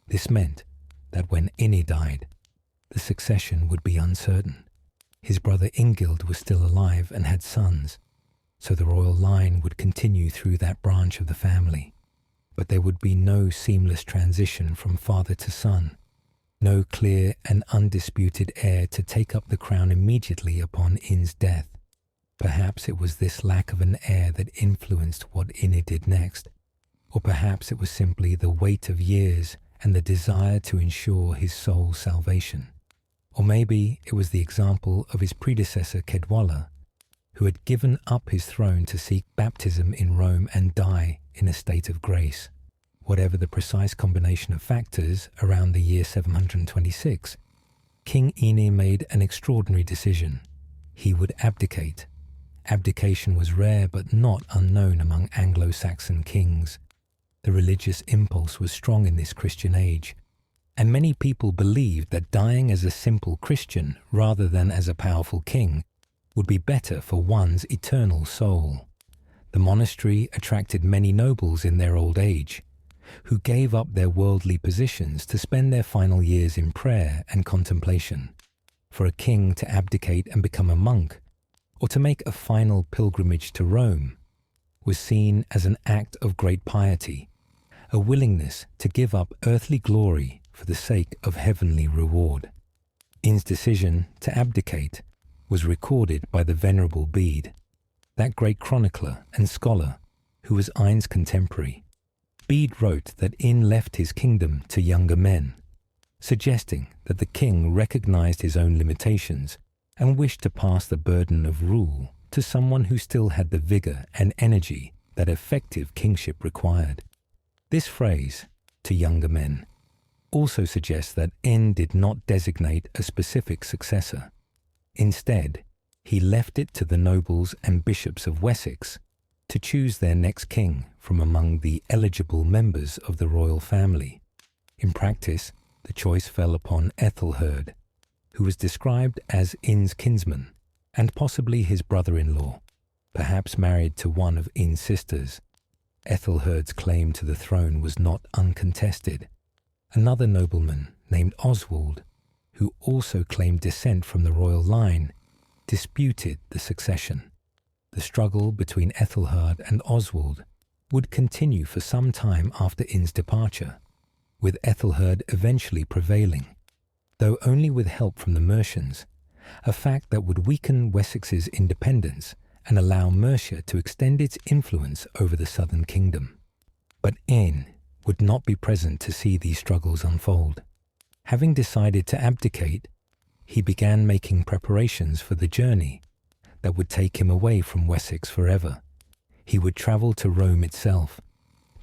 Speaker 1: This meant that when Ine died, the succession would be uncertain. His brother Ingild was still alive and had sons, so the royal line would continue through that branch of the family. But there would be no seamless transition from father to son, no clear and undisputed heir to take up the crown immediately upon Ine's death. Perhaps it was this lack of an heir that influenced what Ine did next, or perhaps it was simply the weight of years and the desire to ensure his soul's salvation. Or maybe it was the example of his predecessor Caedwalla, who had given up his throne to seek baptism in Rome and die in a state of grace. Whatever the precise combination of factors, around the year 726, King Ine made an extraordinary decision. He would abdicate. Abdication was rare but not unknown among Anglo-Saxon kings. The religious impulse was strong in this Christian age, and many people believed that dying as a simple Christian rather than as a powerful king would be better for one's eternal soul. The monastery attracted many nobles in their old age, who gave up their worldly positions to spend their final years in prayer and contemplation. For a king to abdicate and become a monk, or to make a final pilgrimage to Rome, was seen as an act of great piety, a willingness to give up earthly glory for the sake of heavenly reward. Ine's decision to abdicate was recorded by the Venerable Bede, that great chronicler and scholar who was Ine's contemporary. Bede wrote that Ine left his kingdom to younger men, suggesting that the king recognized his own limitations and wished to pass the burden of rule to someone who still had the vigor and energy that effective kingship required. This phrase, "to younger men," also suggests that Ine did not designate a specific successor. Instead, he left it to the nobles and bishops of Wessex to choose their next king from among the eligible members of the royal family. In practice, the choice fell upon Ethelherd, who was described as Ine's kinsman and possibly his brother-in-law, perhaps married to one of Ine's sisters. Ethelherd's claim to the throne was not uncontested. Another nobleman named Oswald, who also claimed descent from the royal line, disputed the succession. The struggle between Ethelherd and Oswald would continue for some time after Ine's departure, with Ethelherd eventually prevailing, though only with help from the Mercians, a fact that would weaken Wessex's independence and allow Mercia to extend its influence over the southern kingdom. But Ine would not be present to see these struggles unfold. Having decided to abdicate, he began making preparations for the journey that would take him away from Wessex forever. He would travel to Rome itself,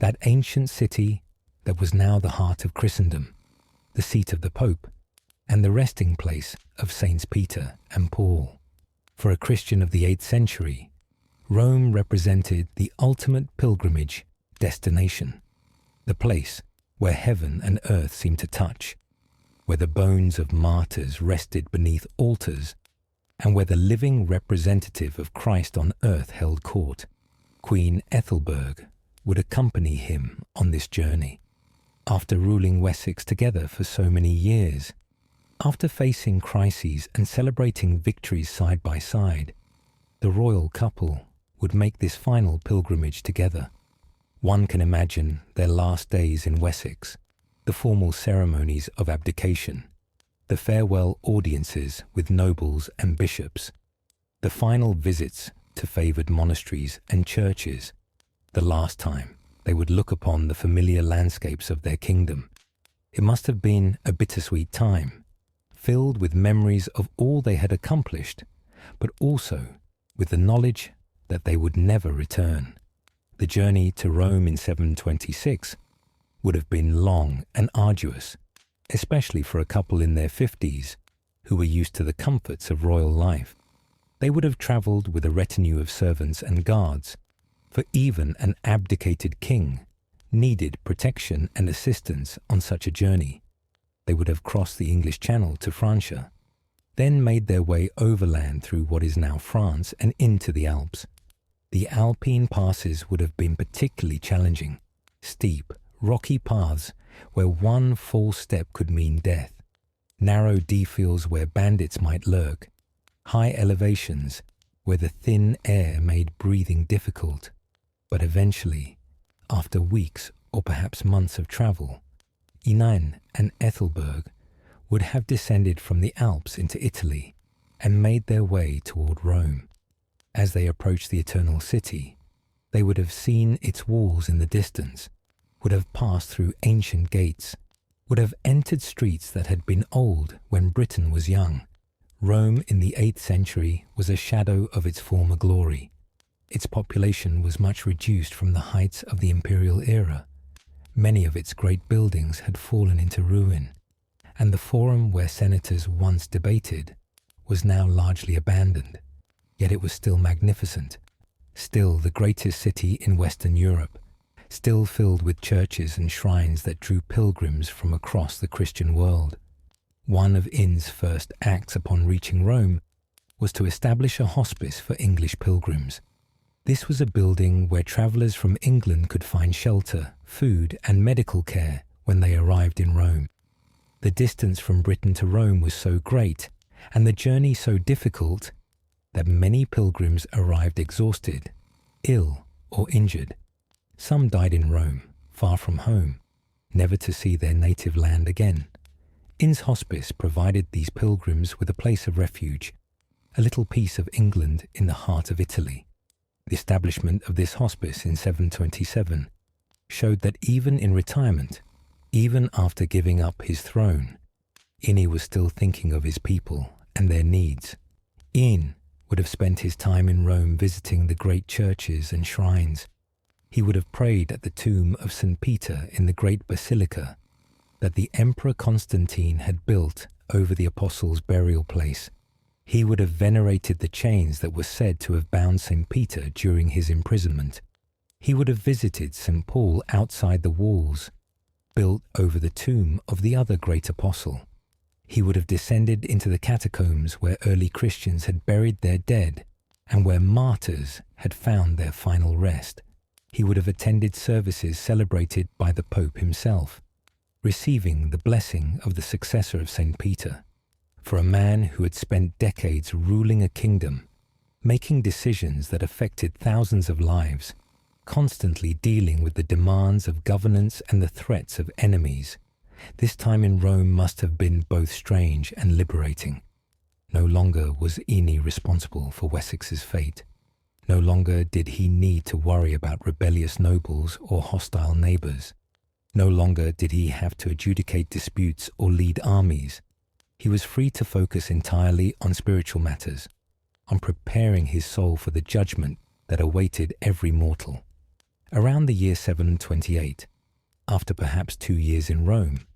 Speaker 1: that ancient city that was now the heart of Christendom, the seat of the Pope, and the resting place of Saints Peter and Paul. For a Christian of the 8th century, Rome represented the ultimate pilgrimage destination, the place where heaven and earth seemed to touch, where the bones of martyrs rested beneath altars, and where the living representative of Christ on earth held court. Queen Ethelberg would accompany him on this journey. After ruling Wessex together for so many years, after facing crises and celebrating victories side by side, the royal couple would make this final pilgrimage together. One can imagine their last days in Wessex, the formal ceremonies of abdication, the farewell audiences with nobles and bishops, the final visits to favoured monasteries and churches, the last time they would look upon the familiar landscapes of their kingdom. It must have been a bittersweet time, filled with memories of all they had accomplished, but also with the knowledge that they would never return. The journey to Rome in 726 would have been long and arduous, especially for a couple in their 50s who were used to the comforts of royal life. They would have travelled with a retinue of servants and guards, for even an abdicated king needed protection and assistance on such a journey. They would have crossed the English Channel to Francia, then made their way overland through what is now France and into the Alps. The Alpine passes would have been particularly challenging, steep, rocky paths where one false step could mean death, narrow defiles where bandits might lurk, high elevations where the thin air made breathing difficult. But eventually, after weeks or perhaps months of travel, Ine and Ethelberg would have descended from the Alps into Italy and made their way toward Rome. As they approached the Eternal City, they would have seen its walls in the distance, would have passed through ancient gates, would have entered streets that had been old when Britain was young. Rome in the 8th century was a shadow of its former glory. Its population was much reduced from the heights of the imperial era. Many of its great buildings had fallen into ruin, and the forum where senators once debated was now largely abandoned. Yet it was still magnificent, still the greatest city in Western Europe, still filled with churches and shrines that drew pilgrims from across the Christian world. One of Ine's first acts upon reaching Rome was to establish a hospice for English pilgrims. This was a building where travellers from England could find shelter, food, and medical care when they arrived in Rome. The distance from Britain to Rome was so great, and the journey so difficult, that many pilgrims arrived exhausted, ill, or injured. Some died in Rome, far from home, never to see their native land again. Ine's hospice provided these pilgrims with a place of refuge, a little piece of England in the heart of Italy. The establishment of this hospice in 727 showed that even in retirement, even after giving up his throne, Ine was still thinking of his people and their needs. Ine would have spent his time in Rome visiting the great churches and shrines. He would have prayed at the tomb of St. Peter in the great basilica that the Emperor Constantine had built over the apostles' burial place. He would have venerated the chains that were said to have bound St. Peter during his imprisonment. He would have visited St. Paul outside the walls, built over the tomb of the other great apostle. He would have descended into the catacombs where early Christians had buried their dead and where martyrs had found their final rest. He would have attended services celebrated by the Pope himself, receiving the blessing of the successor of St. Peter. For a man who had spent decades ruling a kingdom, making decisions that affected thousands of lives, constantly dealing with the demands of governance and the threats of enemies, this time in Rome must have been both strange and liberating. No longer was Ine responsible for Wessex's fate. No longer did he need to worry about rebellious nobles or hostile neighbours. No longer did he have to adjudicate disputes or lead armies. He was free to focus entirely on spiritual matters, on preparing his soul for the judgment that awaited every mortal. Around the year 728, after perhaps 2 years in Rome,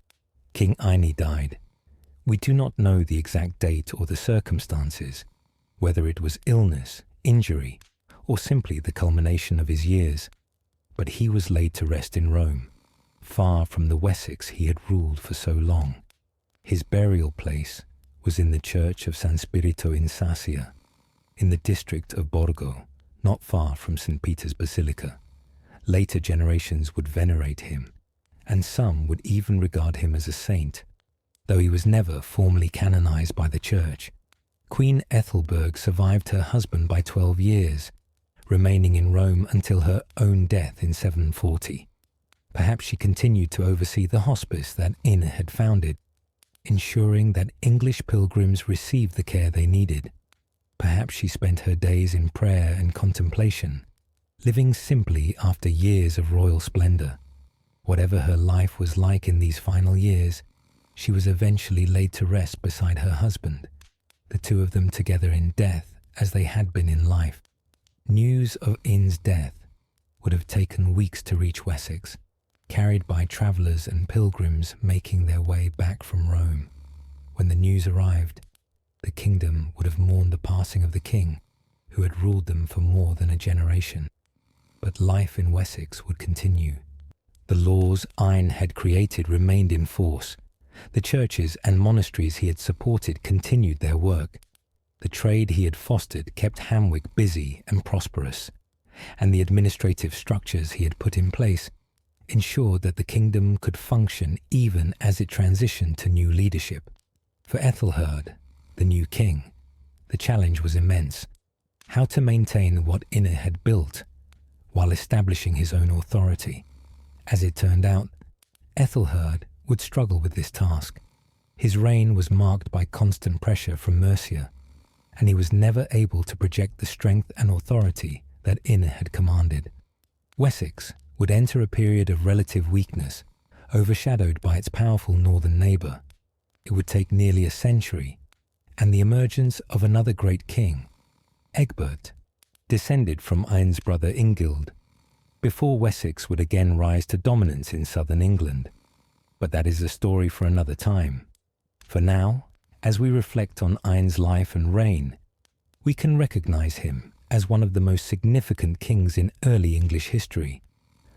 Speaker 1: King Ine died. We do not know the exact date or the circumstances, whether it was illness, injury, or simply the culmination of his years, but he was laid to rest in Rome, far from the Wessex he had ruled for so long. His burial place was in the church of San Spirito in Sassia, in the district of Borgo, not far from St. Peter's Basilica. Later generations would venerate him, and some would even regard him as a saint, though he was never formally canonized by the church. Queen Ethelberg survived her husband by 12 years, remaining in Rome until her own death in 740. Perhaps she continued to oversee the hospice that Ine had founded, ensuring that English pilgrims received the care they needed. Perhaps she spent her days in prayer and contemplation, living simply after years of royal splendor. Whatever her life was like in these final years, she was eventually laid to rest beside her husband, the two of them together in death as they had been in life. News of Ine's death would have taken weeks to reach Wessex, carried by travellers and pilgrims making their way back from Rome. When the news arrived, the kingdom would have mourned the passing of the king, who had ruled them for more than a generation. But life in Wessex would continue. The laws Ine had created remained in force. The churches and monasteries he had supported continued their work. The trade he had fostered kept Hamwic busy and prosperous, and the administrative structures he had put in place ensured that the kingdom could function even as it transitioned to new leadership. For Ethelred, the new king, the challenge was immense: how to maintain what Ine had built while establishing his own authority. As it turned out, Ethelred would struggle with this task. His reign was marked by constant pressure from Mercia, and he was never able to project the strength and authority that Ine had commanded. Wessex would enter a period of relative weakness, overshadowed by its powerful northern neighbour. It would take nearly a century, and the emergence of another great king, Egbert, descended from Ine's brother Ingild, before Wessex would again rise to dominance in southern England. But that is a story for another time. For now, as we reflect on Ine's life and reign, we can recognise him as one of the most significant kings in early English history,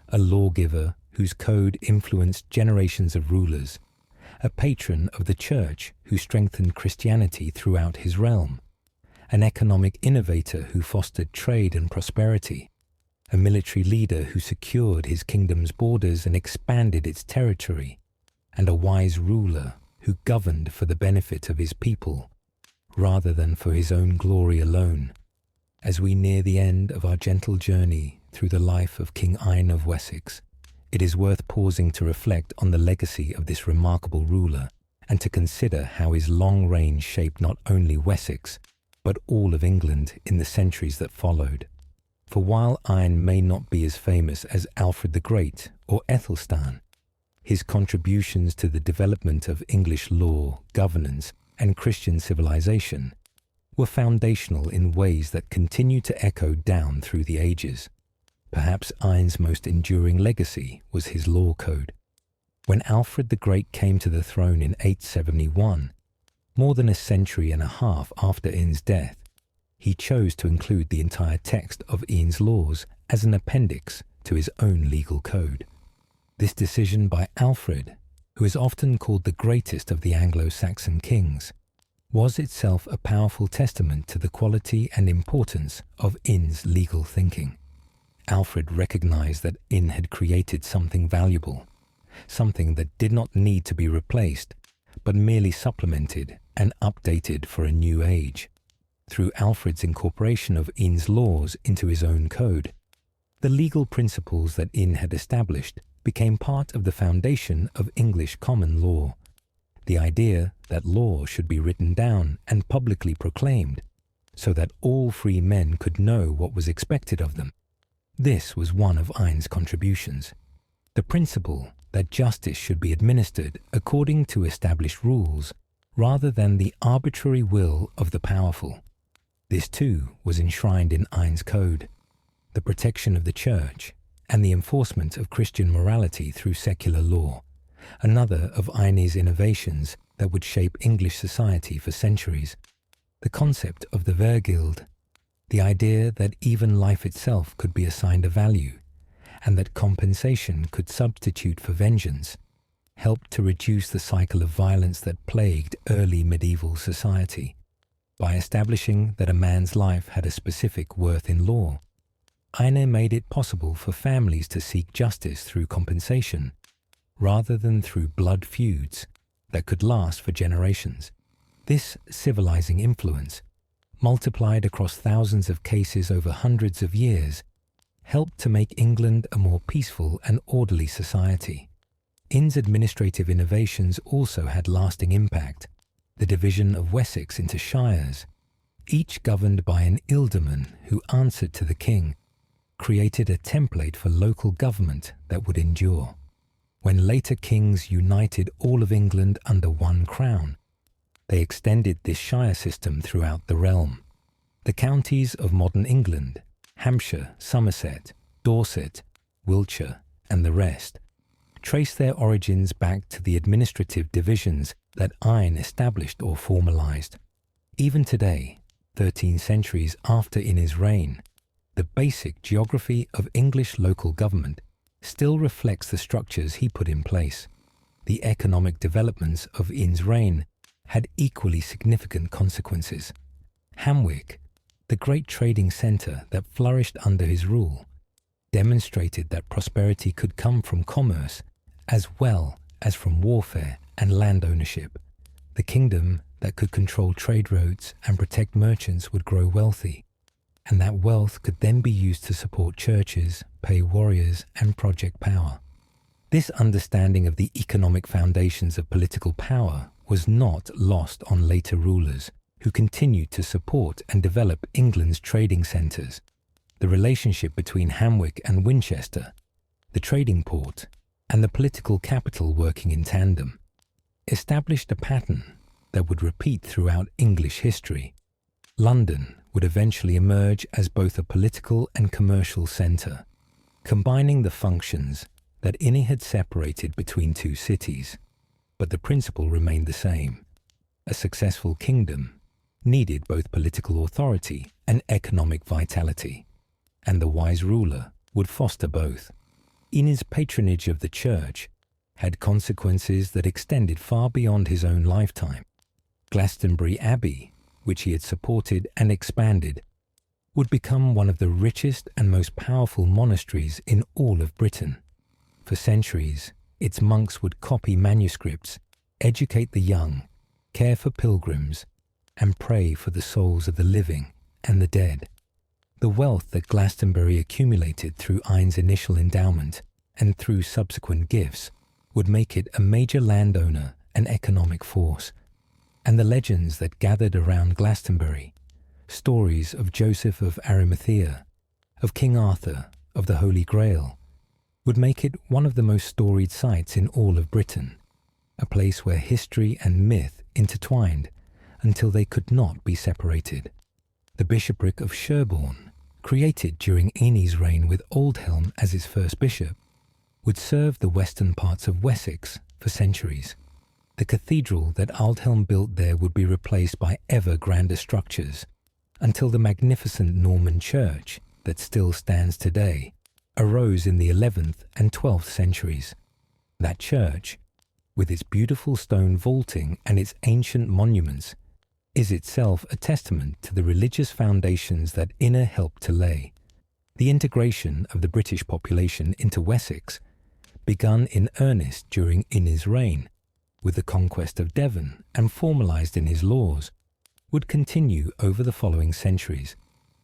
Speaker 1: a lawgiver whose code influenced generations of rulers, a patron of the church who strengthened Christianity throughout his realm, an economic innovator who fostered trade and prosperity, a military leader who secured his kingdom's borders and expanded its territory, and a wise ruler who governed for the benefit of his people, rather than for his own glory alone. As we near the end of our gentle journey through the life of King Ine of Wessex, it is worth pausing to reflect on the legacy of this remarkable ruler and to consider how his long reign shaped not only Wessex, but all of England in the centuries that followed. For while Ine may not be as famous as Alfred the Great or Ethelstan, his contributions to the development of English law, governance, and Christian civilization were foundational in ways that continue to echo down through the ages. Perhaps Ine's most enduring legacy was his law code. When Alfred the Great came to the throne in 871, more than a century and a half after Ine's death, he chose to include the entire text of Ine's laws as an appendix to his own legal code. This decision by Alfred, who is often called the greatest of the Anglo-Saxon kings, was itself a powerful testament to the quality and importance of Ine's legal thinking. Alfred recognized that Ine had created something valuable, something that did not need to be replaced, but merely supplemented and updated for a new age. Through Alfred's incorporation of Ine's laws into his own code, the legal principles that Ine had established became part of the foundation of English common law. The idea that law should be written down and publicly proclaimed, so that all free men could know what was expected of them. This was one of Ine's contributions. The principle that justice should be administered according to established rules, rather than the arbitrary will of the powerful. This too was enshrined in Ine's code. The protection of the church and the enforcement of Christian morality through secular law, another of Ine's innovations that would shape English society for centuries. The concept of the Vergilde, the idea that even life itself could be assigned a value, and that compensation could substitute for vengeance, helped to reduce the cycle of violence that plagued early medieval society. By establishing that a man's life had a specific worth in law, Ine made it possible for families to seek justice through compensation, rather than through blood feuds that could last for generations. This civilizing influence, multiplied across thousands of cases over hundreds of years, helped to make England a more peaceful and orderly society. Ine's administrative innovations also had lasting impact. The division of Wessex into shires, each governed by an ealdorman who answered to the king, created a template for local government that would endure. When later kings united all of England under one crown, they extended this shire system throughout the realm. The counties of modern England, Hampshire, Somerset, Dorset, Wiltshire, and the rest, trace their origins back to the administrative divisions that Ine established or formalized. Even today, 13 centuries after Ine's reign, the basic geography of English local government still reflects the structures he put in place. The economic developments of Ine's reign had equally significant consequences. Hamwic, the great trading centre that flourished under his rule, demonstrated that prosperity could come from commerce as well as from warfare and land ownership. The kingdom that could control trade routes and protect merchants would grow wealthy, and that wealth could then be used to support churches, pay warriors, and project power. This understanding of the economic foundations of political power was not lost on later rulers who continued to support and develop England's trading centres. The relationship between Hamwic and Winchester, the trading port, and the political capital working in tandem, established a pattern that would repeat throughout English history. London would eventually emerge as both a political and commercial centre, combining the functions that Ine had separated between two cities. But the principle remained the same. A successful kingdom needed both political authority and economic vitality, and the wise ruler would foster both. Ine's patronage of the church had consequences that extended far beyond his own lifetime. Glastonbury Abbey, which he had supported and expanded, would become one of the richest and most powerful monasteries in all of Britain. For centuries, its monks would copy manuscripts, educate the young, care for pilgrims, and pray for the souls of the living and the dead. The wealth that Glastonbury accumulated through Ine's initial endowment and through subsequent gifts would make it a major landowner and economic force. And the legends that gathered around Glastonbury, stories of Joseph of Arimathea, of King Arthur, of the Holy Grail, would make it one of the most storied sites in all of Britain, a place where history and myth intertwined until they could not be separated. The bishopric of Sherborne, created during Ine's reign with Oldhelm as its first bishop, would serve the western parts of Wessex for centuries. The cathedral that Aldhelm built there would be replaced by ever grander structures, until the magnificent Norman church that still stands today arose in the 11th and 12th centuries. That church, with its beautiful stone vaulting and its ancient monuments, is itself a testament to the religious foundations that Ine helped to lay. The integration of the British population into Wessex begun in earnest during Ine's reign, with the conquest of Devon and formalised in his laws, would continue over the following centuries.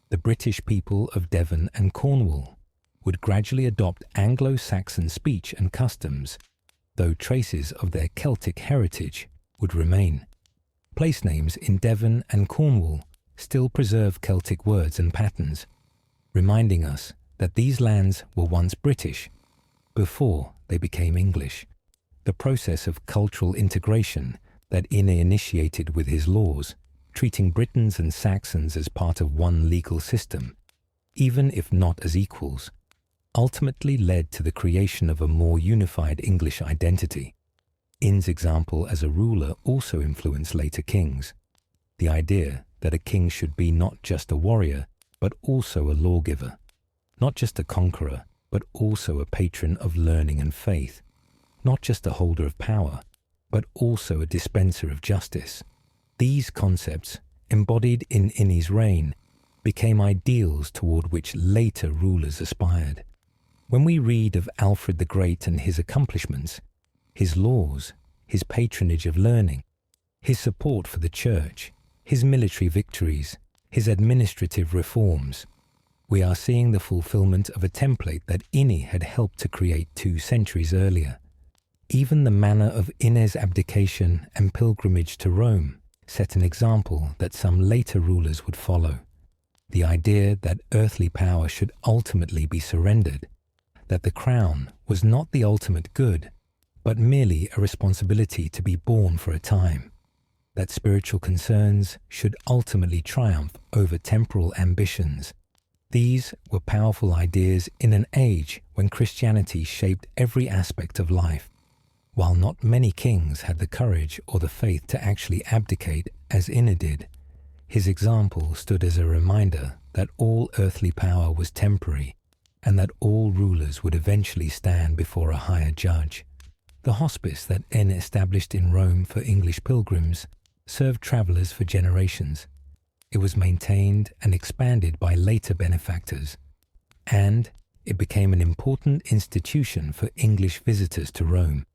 Speaker 1: The British people of Devon and Cornwall would gradually adopt Anglo-Saxon speech and customs, though traces of their Celtic heritage would remain. Place names in Devon and Cornwall still preserve Celtic words and patterns, reminding us that these lands were once British before they became English. The process of cultural integration that Ine initiated with his laws, treating Britons and Saxons as part of one legal system, even if not as equals, ultimately led to the creation of a more unified English identity. Ine's example as a ruler also influenced later kings. The idea that a king should be not just a warrior, but also a lawgiver, not just a conqueror, but also a patron of learning and faith, not just a holder of power, but also a dispenser of justice. These concepts, embodied in Ine's reign, became ideals toward which later rulers aspired. When we read of Alfred the Great and his accomplishments, his laws, his patronage of learning, his support for the church, his military victories, his administrative reforms, we are seeing the fulfillment of a template that Ine had helped to create 2 centuries earlier. Even the manner of Ine's abdication and pilgrimage to Rome set an example that some later rulers would follow. The idea that earthly power should ultimately be surrendered, that the crown was not the ultimate good, but merely a responsibility to be borne for a time, that spiritual concerns should ultimately triumph over temporal ambitions. These were powerful ideas in an age when Christianity shaped every aspect of life. While not many kings had the courage or the faith to actually abdicate as Ine did, his example stood as a reminder that all earthly power was temporary and that all rulers would eventually stand before a higher judge. The hospice that Ine established in Rome for English pilgrims served travellers for generations. It was maintained and expanded by later benefactors, and it became an important institution for English visitors to Rome.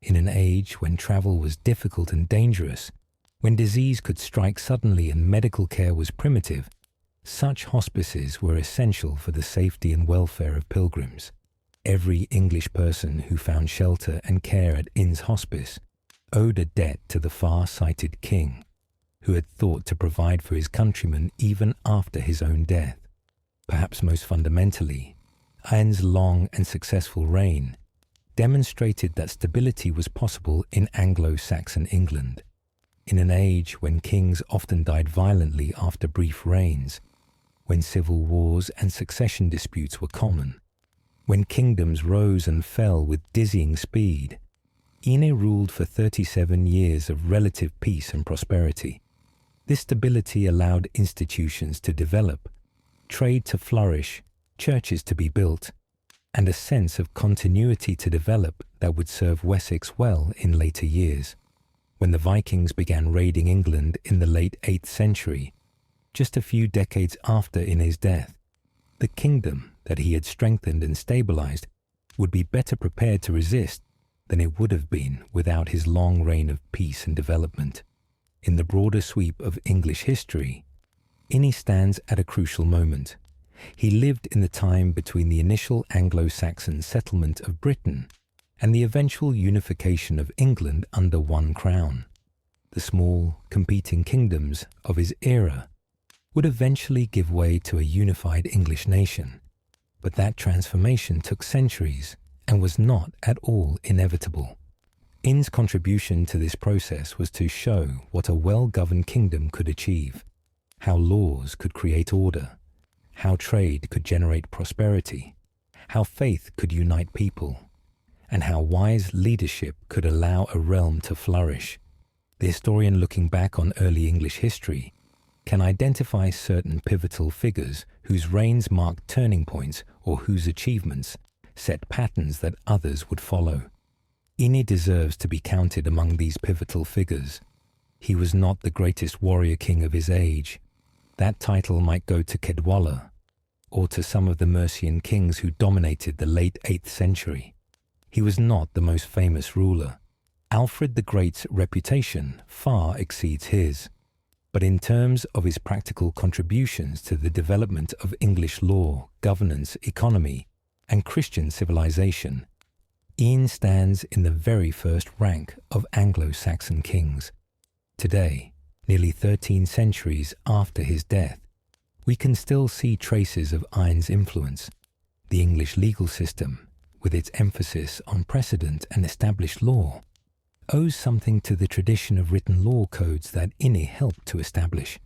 Speaker 1: In an age when travel was difficult and dangerous, when disease could strike suddenly and medical care was primitive, such hospices were essential for the safety and welfare of pilgrims. Every English person who found shelter and care at Ine's hospice owed a debt to the far-sighted king, who had thought to provide for his countrymen even after his own death. Perhaps most fundamentally, Ine's long and successful reign demonstrated that stability was possible in Anglo-Saxon England. In an age when kings often died violently after brief reigns, when civil wars and succession disputes were common, when kingdoms rose and fell with dizzying speed, Ine ruled for 37 years of relative peace and prosperity. This stability allowed institutions to develop, trade to flourish, churches to be built, and a sense of continuity to develop that would serve Wessex well in later years. When the Vikings began raiding England in the late 8th century, just a few decades after Ine's death, the kingdom that he had strengthened and stabilized would be better prepared to resist than it would have been without his long reign of peace and development. In the broader sweep of English history, Ine stands at a crucial moment. He lived in the time between the initial Anglo-Saxon settlement of Britain and the eventual unification of England under one crown. The small, competing kingdoms of his era would eventually give way to a unified English nation, but that transformation took centuries and was not at all inevitable. Ine's contribution to this process was to show what a well-governed kingdom could achieve, how laws could create order, how trade could generate prosperity, how faith could unite people, and how wise leadership could allow a realm to flourish. The historian looking back on early English history can identify certain pivotal figures whose reigns marked turning points or whose achievements set patterns that others would follow. Ine deserves to be counted among these pivotal figures. He was not the greatest warrior king of his age. That title might go to Cadwalla or to some of the Mercian kings who dominated the late 8th century. He was not the most famous ruler. Alfred the Great's reputation far exceeds his. But in terms of his practical contributions to the development of English law, governance, economy, and Christian civilization, Ine stands in the very first rank of Anglo-Saxon kings. Today, nearly 13 centuries after his death, we can still see traces of Ine's influence. The English legal system, with its emphasis on precedent and established law, owes something to the tradition of written law codes that Ine helped to establish.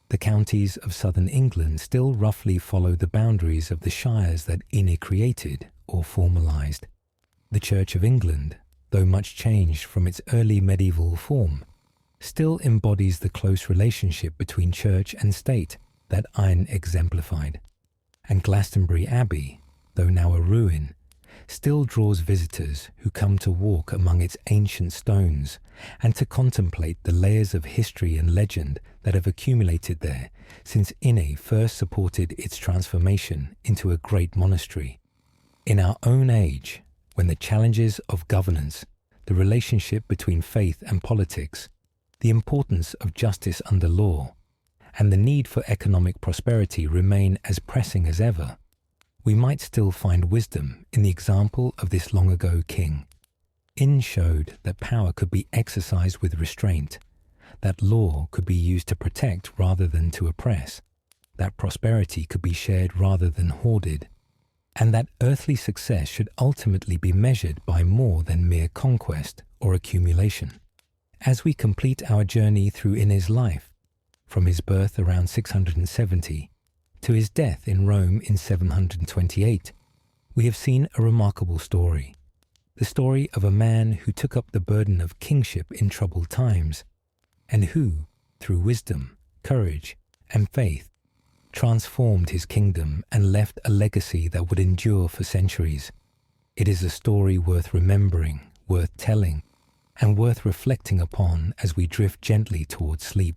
Speaker 1: The counties of southern England still roughly follow the boundaries of the shires that Ine created or formalized. The Church of England, though much changed from its early medieval form, still embodies the close relationship between church and state that Ine exemplified. And Glastonbury Abbey, though now a ruin, still draws visitors who come to walk among its ancient stones and to contemplate the layers of history and legend that have accumulated there since Ine first supported its transformation into a great monastery. In our own age, when the challenges of governance, the relationship between faith and politics, the importance of justice under law, and the need for economic prosperity remain as pressing as ever, we might still find wisdom in the example of this long-ago king. Ine showed that power could be exercised with restraint, that law could be used to protect rather than to oppress, that prosperity could be shared rather than hoarded, and that earthly success should ultimately be measured by more than mere conquest or accumulation. As we complete our journey through Ine's life, from his birth around 670 to his death in Rome in 728, we have seen a remarkable story. The story of a man who took up the burden of kingship in troubled times, and who, through wisdom, courage, and faith, transformed his kingdom and left a legacy that would endure for centuries. It is a story worth remembering, worth telling, and worth reflecting upon as we drift gently towards sleep.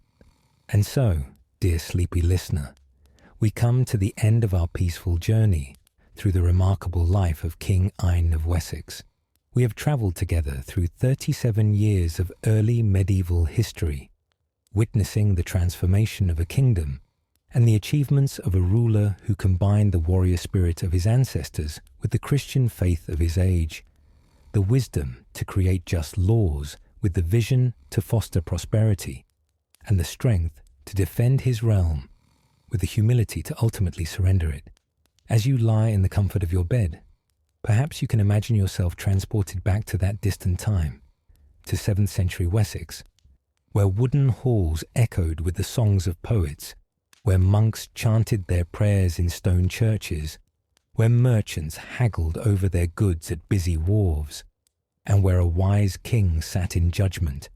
Speaker 1: And so, dear sleepy listener, we come to the end of our peaceful journey through the remarkable life of King Ine of Wessex. We have travelled together through 37 years of early medieval history, witnessing the transformation of a kingdom and the achievements of a ruler who combined the warrior spirit of his ancestors with the Christian faith of his age, the wisdom to create just laws with the vision to foster prosperity, and the strength to defend his realm with the humility to ultimately surrender it. As you lie in the comfort of your bed, perhaps you can imagine yourself transported back to that distant time, to 7th century Wessex, where wooden halls echoed with the songs of poets, where monks chanted their prayers in stone churches, where merchants haggled over their goods at busy wharves, and where a wise king sat in judgment,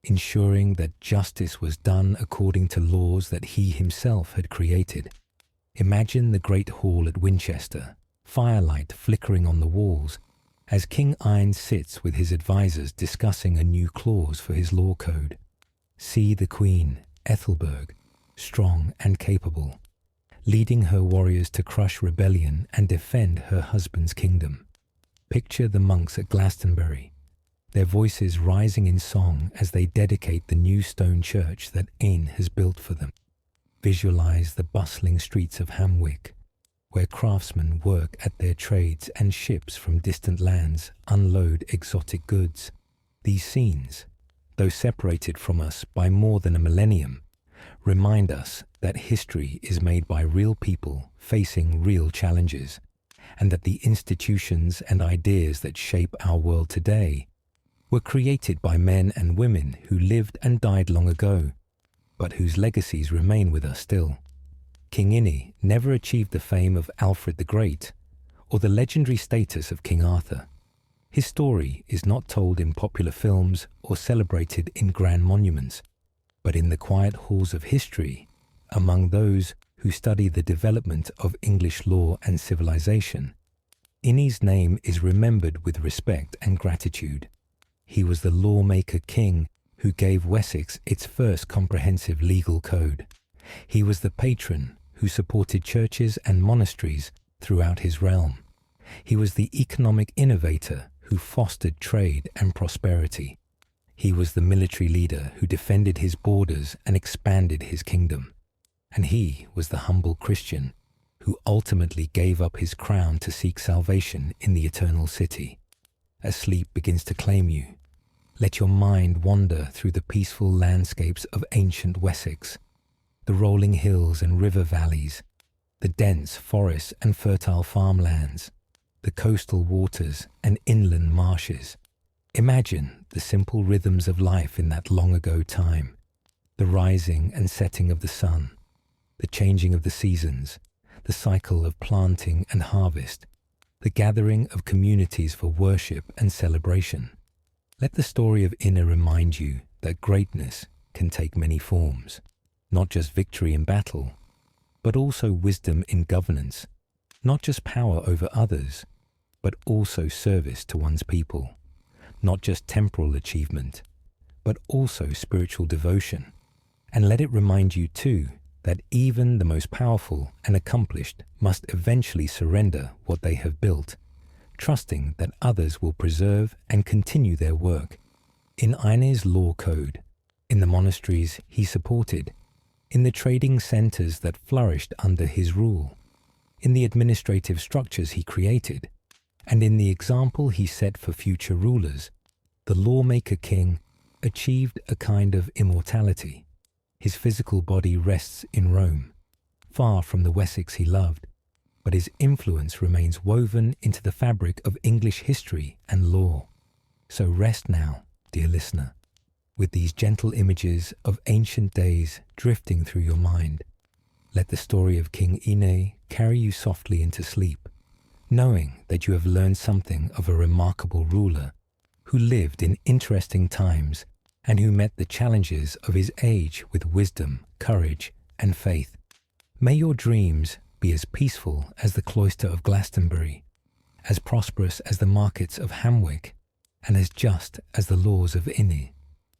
Speaker 1: ensuring that justice was done according to laws that he himself had created. Imagine the great hall at Winchester, firelight flickering on the walls, as King Ine sits with his advisors discussing a new clause for his law code. See the Queen, Ethelberg, strong and capable, leading her warriors to crush rebellion and defend her husband's kingdom. Picture the monks at Glastonbury, their voices rising in song as they dedicate the new stone church that Ine has built for them. Visualize the bustling streets of Hamwic, where craftsmen work at their trades and ships from distant lands unload exotic goods. These scenes, though separated from us by more than a millennium, remind us that history is made by real people facing real challenges, and that the institutions and ideas that shape our world today were created by men and women who lived and died long ago, but whose legacies remain with us still. King Ine never achieved the fame of Alfred the Great or the legendary status of King Arthur. His story is not told in popular films or celebrated in grand monuments, but in the quiet halls of history, among those who study the development of English law and civilization. Ine's name is remembered with respect and gratitude. He was the lawmaker king who gave Wessex its first comprehensive legal code. He was the patron who supported churches and monasteries throughout his realm. He was the economic innovator who fostered trade and prosperity. He was the military leader who defended his borders and expanded his kingdom. And he was the humble Christian who ultimately gave up his crown to seek salvation in the eternal city. As sleep begins to claim you, let your mind wander through the peaceful landscapes of ancient Wessex, the rolling hills and river valleys, the dense forests and fertile farmlands, the coastal waters and inland marshes. Imagine the simple rhythms of life in that long ago time, the rising and setting of the sun, the changing of the seasons, the cycle of planting and harvest, the gathering of communities for worship and celebration. Let the story of Ine remind you that greatness can take many forms, not just victory in battle, but also wisdom in governance, not just power over others, but also service to one's people, not just temporal achievement, but also spiritual devotion. And let it remind you too that even the most powerful and accomplished must eventually surrender what they have built, trusting that others will preserve and continue their work. In Ine's law code, in the monasteries he supported, in the trading centres that flourished under his rule, in the administrative structures he created, and in the example he set for future rulers, the lawmaker king achieved a kind of immortality. His physical body rests in Rome, far from the Wessex he loved, but his influence remains woven into the fabric of English history and law. So rest now, dear listener, with these gentle images of ancient days drifting through your mind. Let the story of King Ine carry you softly into sleep, knowing that you have learned something of a remarkable ruler who lived in interesting times and who met the challenges of his age with wisdom, courage, and faith. May your dreams be as peaceful as the cloister of Glastonbury, as prosperous as the markets of Hamwic, and as just as the laws of Ine.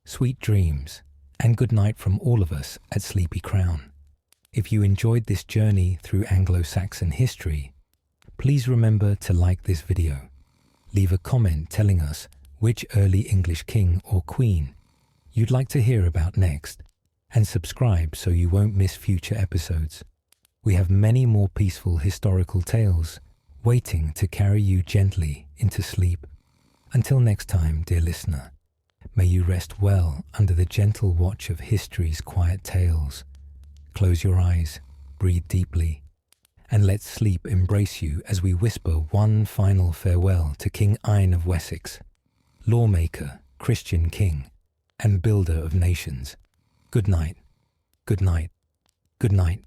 Speaker 1: Sweet dreams, and good night from all of us at Sleepy Crown. If you enjoyed this journey through Anglo-Saxon history, please remember to like this video, leave a comment telling us which early English king or queen you'd like to hear about next, and subscribe so you won't miss future episodes. We have many more peaceful historical tales waiting to carry you gently into sleep. Until next time, dear listener, may you rest well under the gentle watch of history's quiet tales. Close your eyes, breathe deeply, and let sleep embrace you as we whisper one final farewell to King Ine of Wessex, lawmaker, Christian king, and builder of nations. Good night, good night, good night.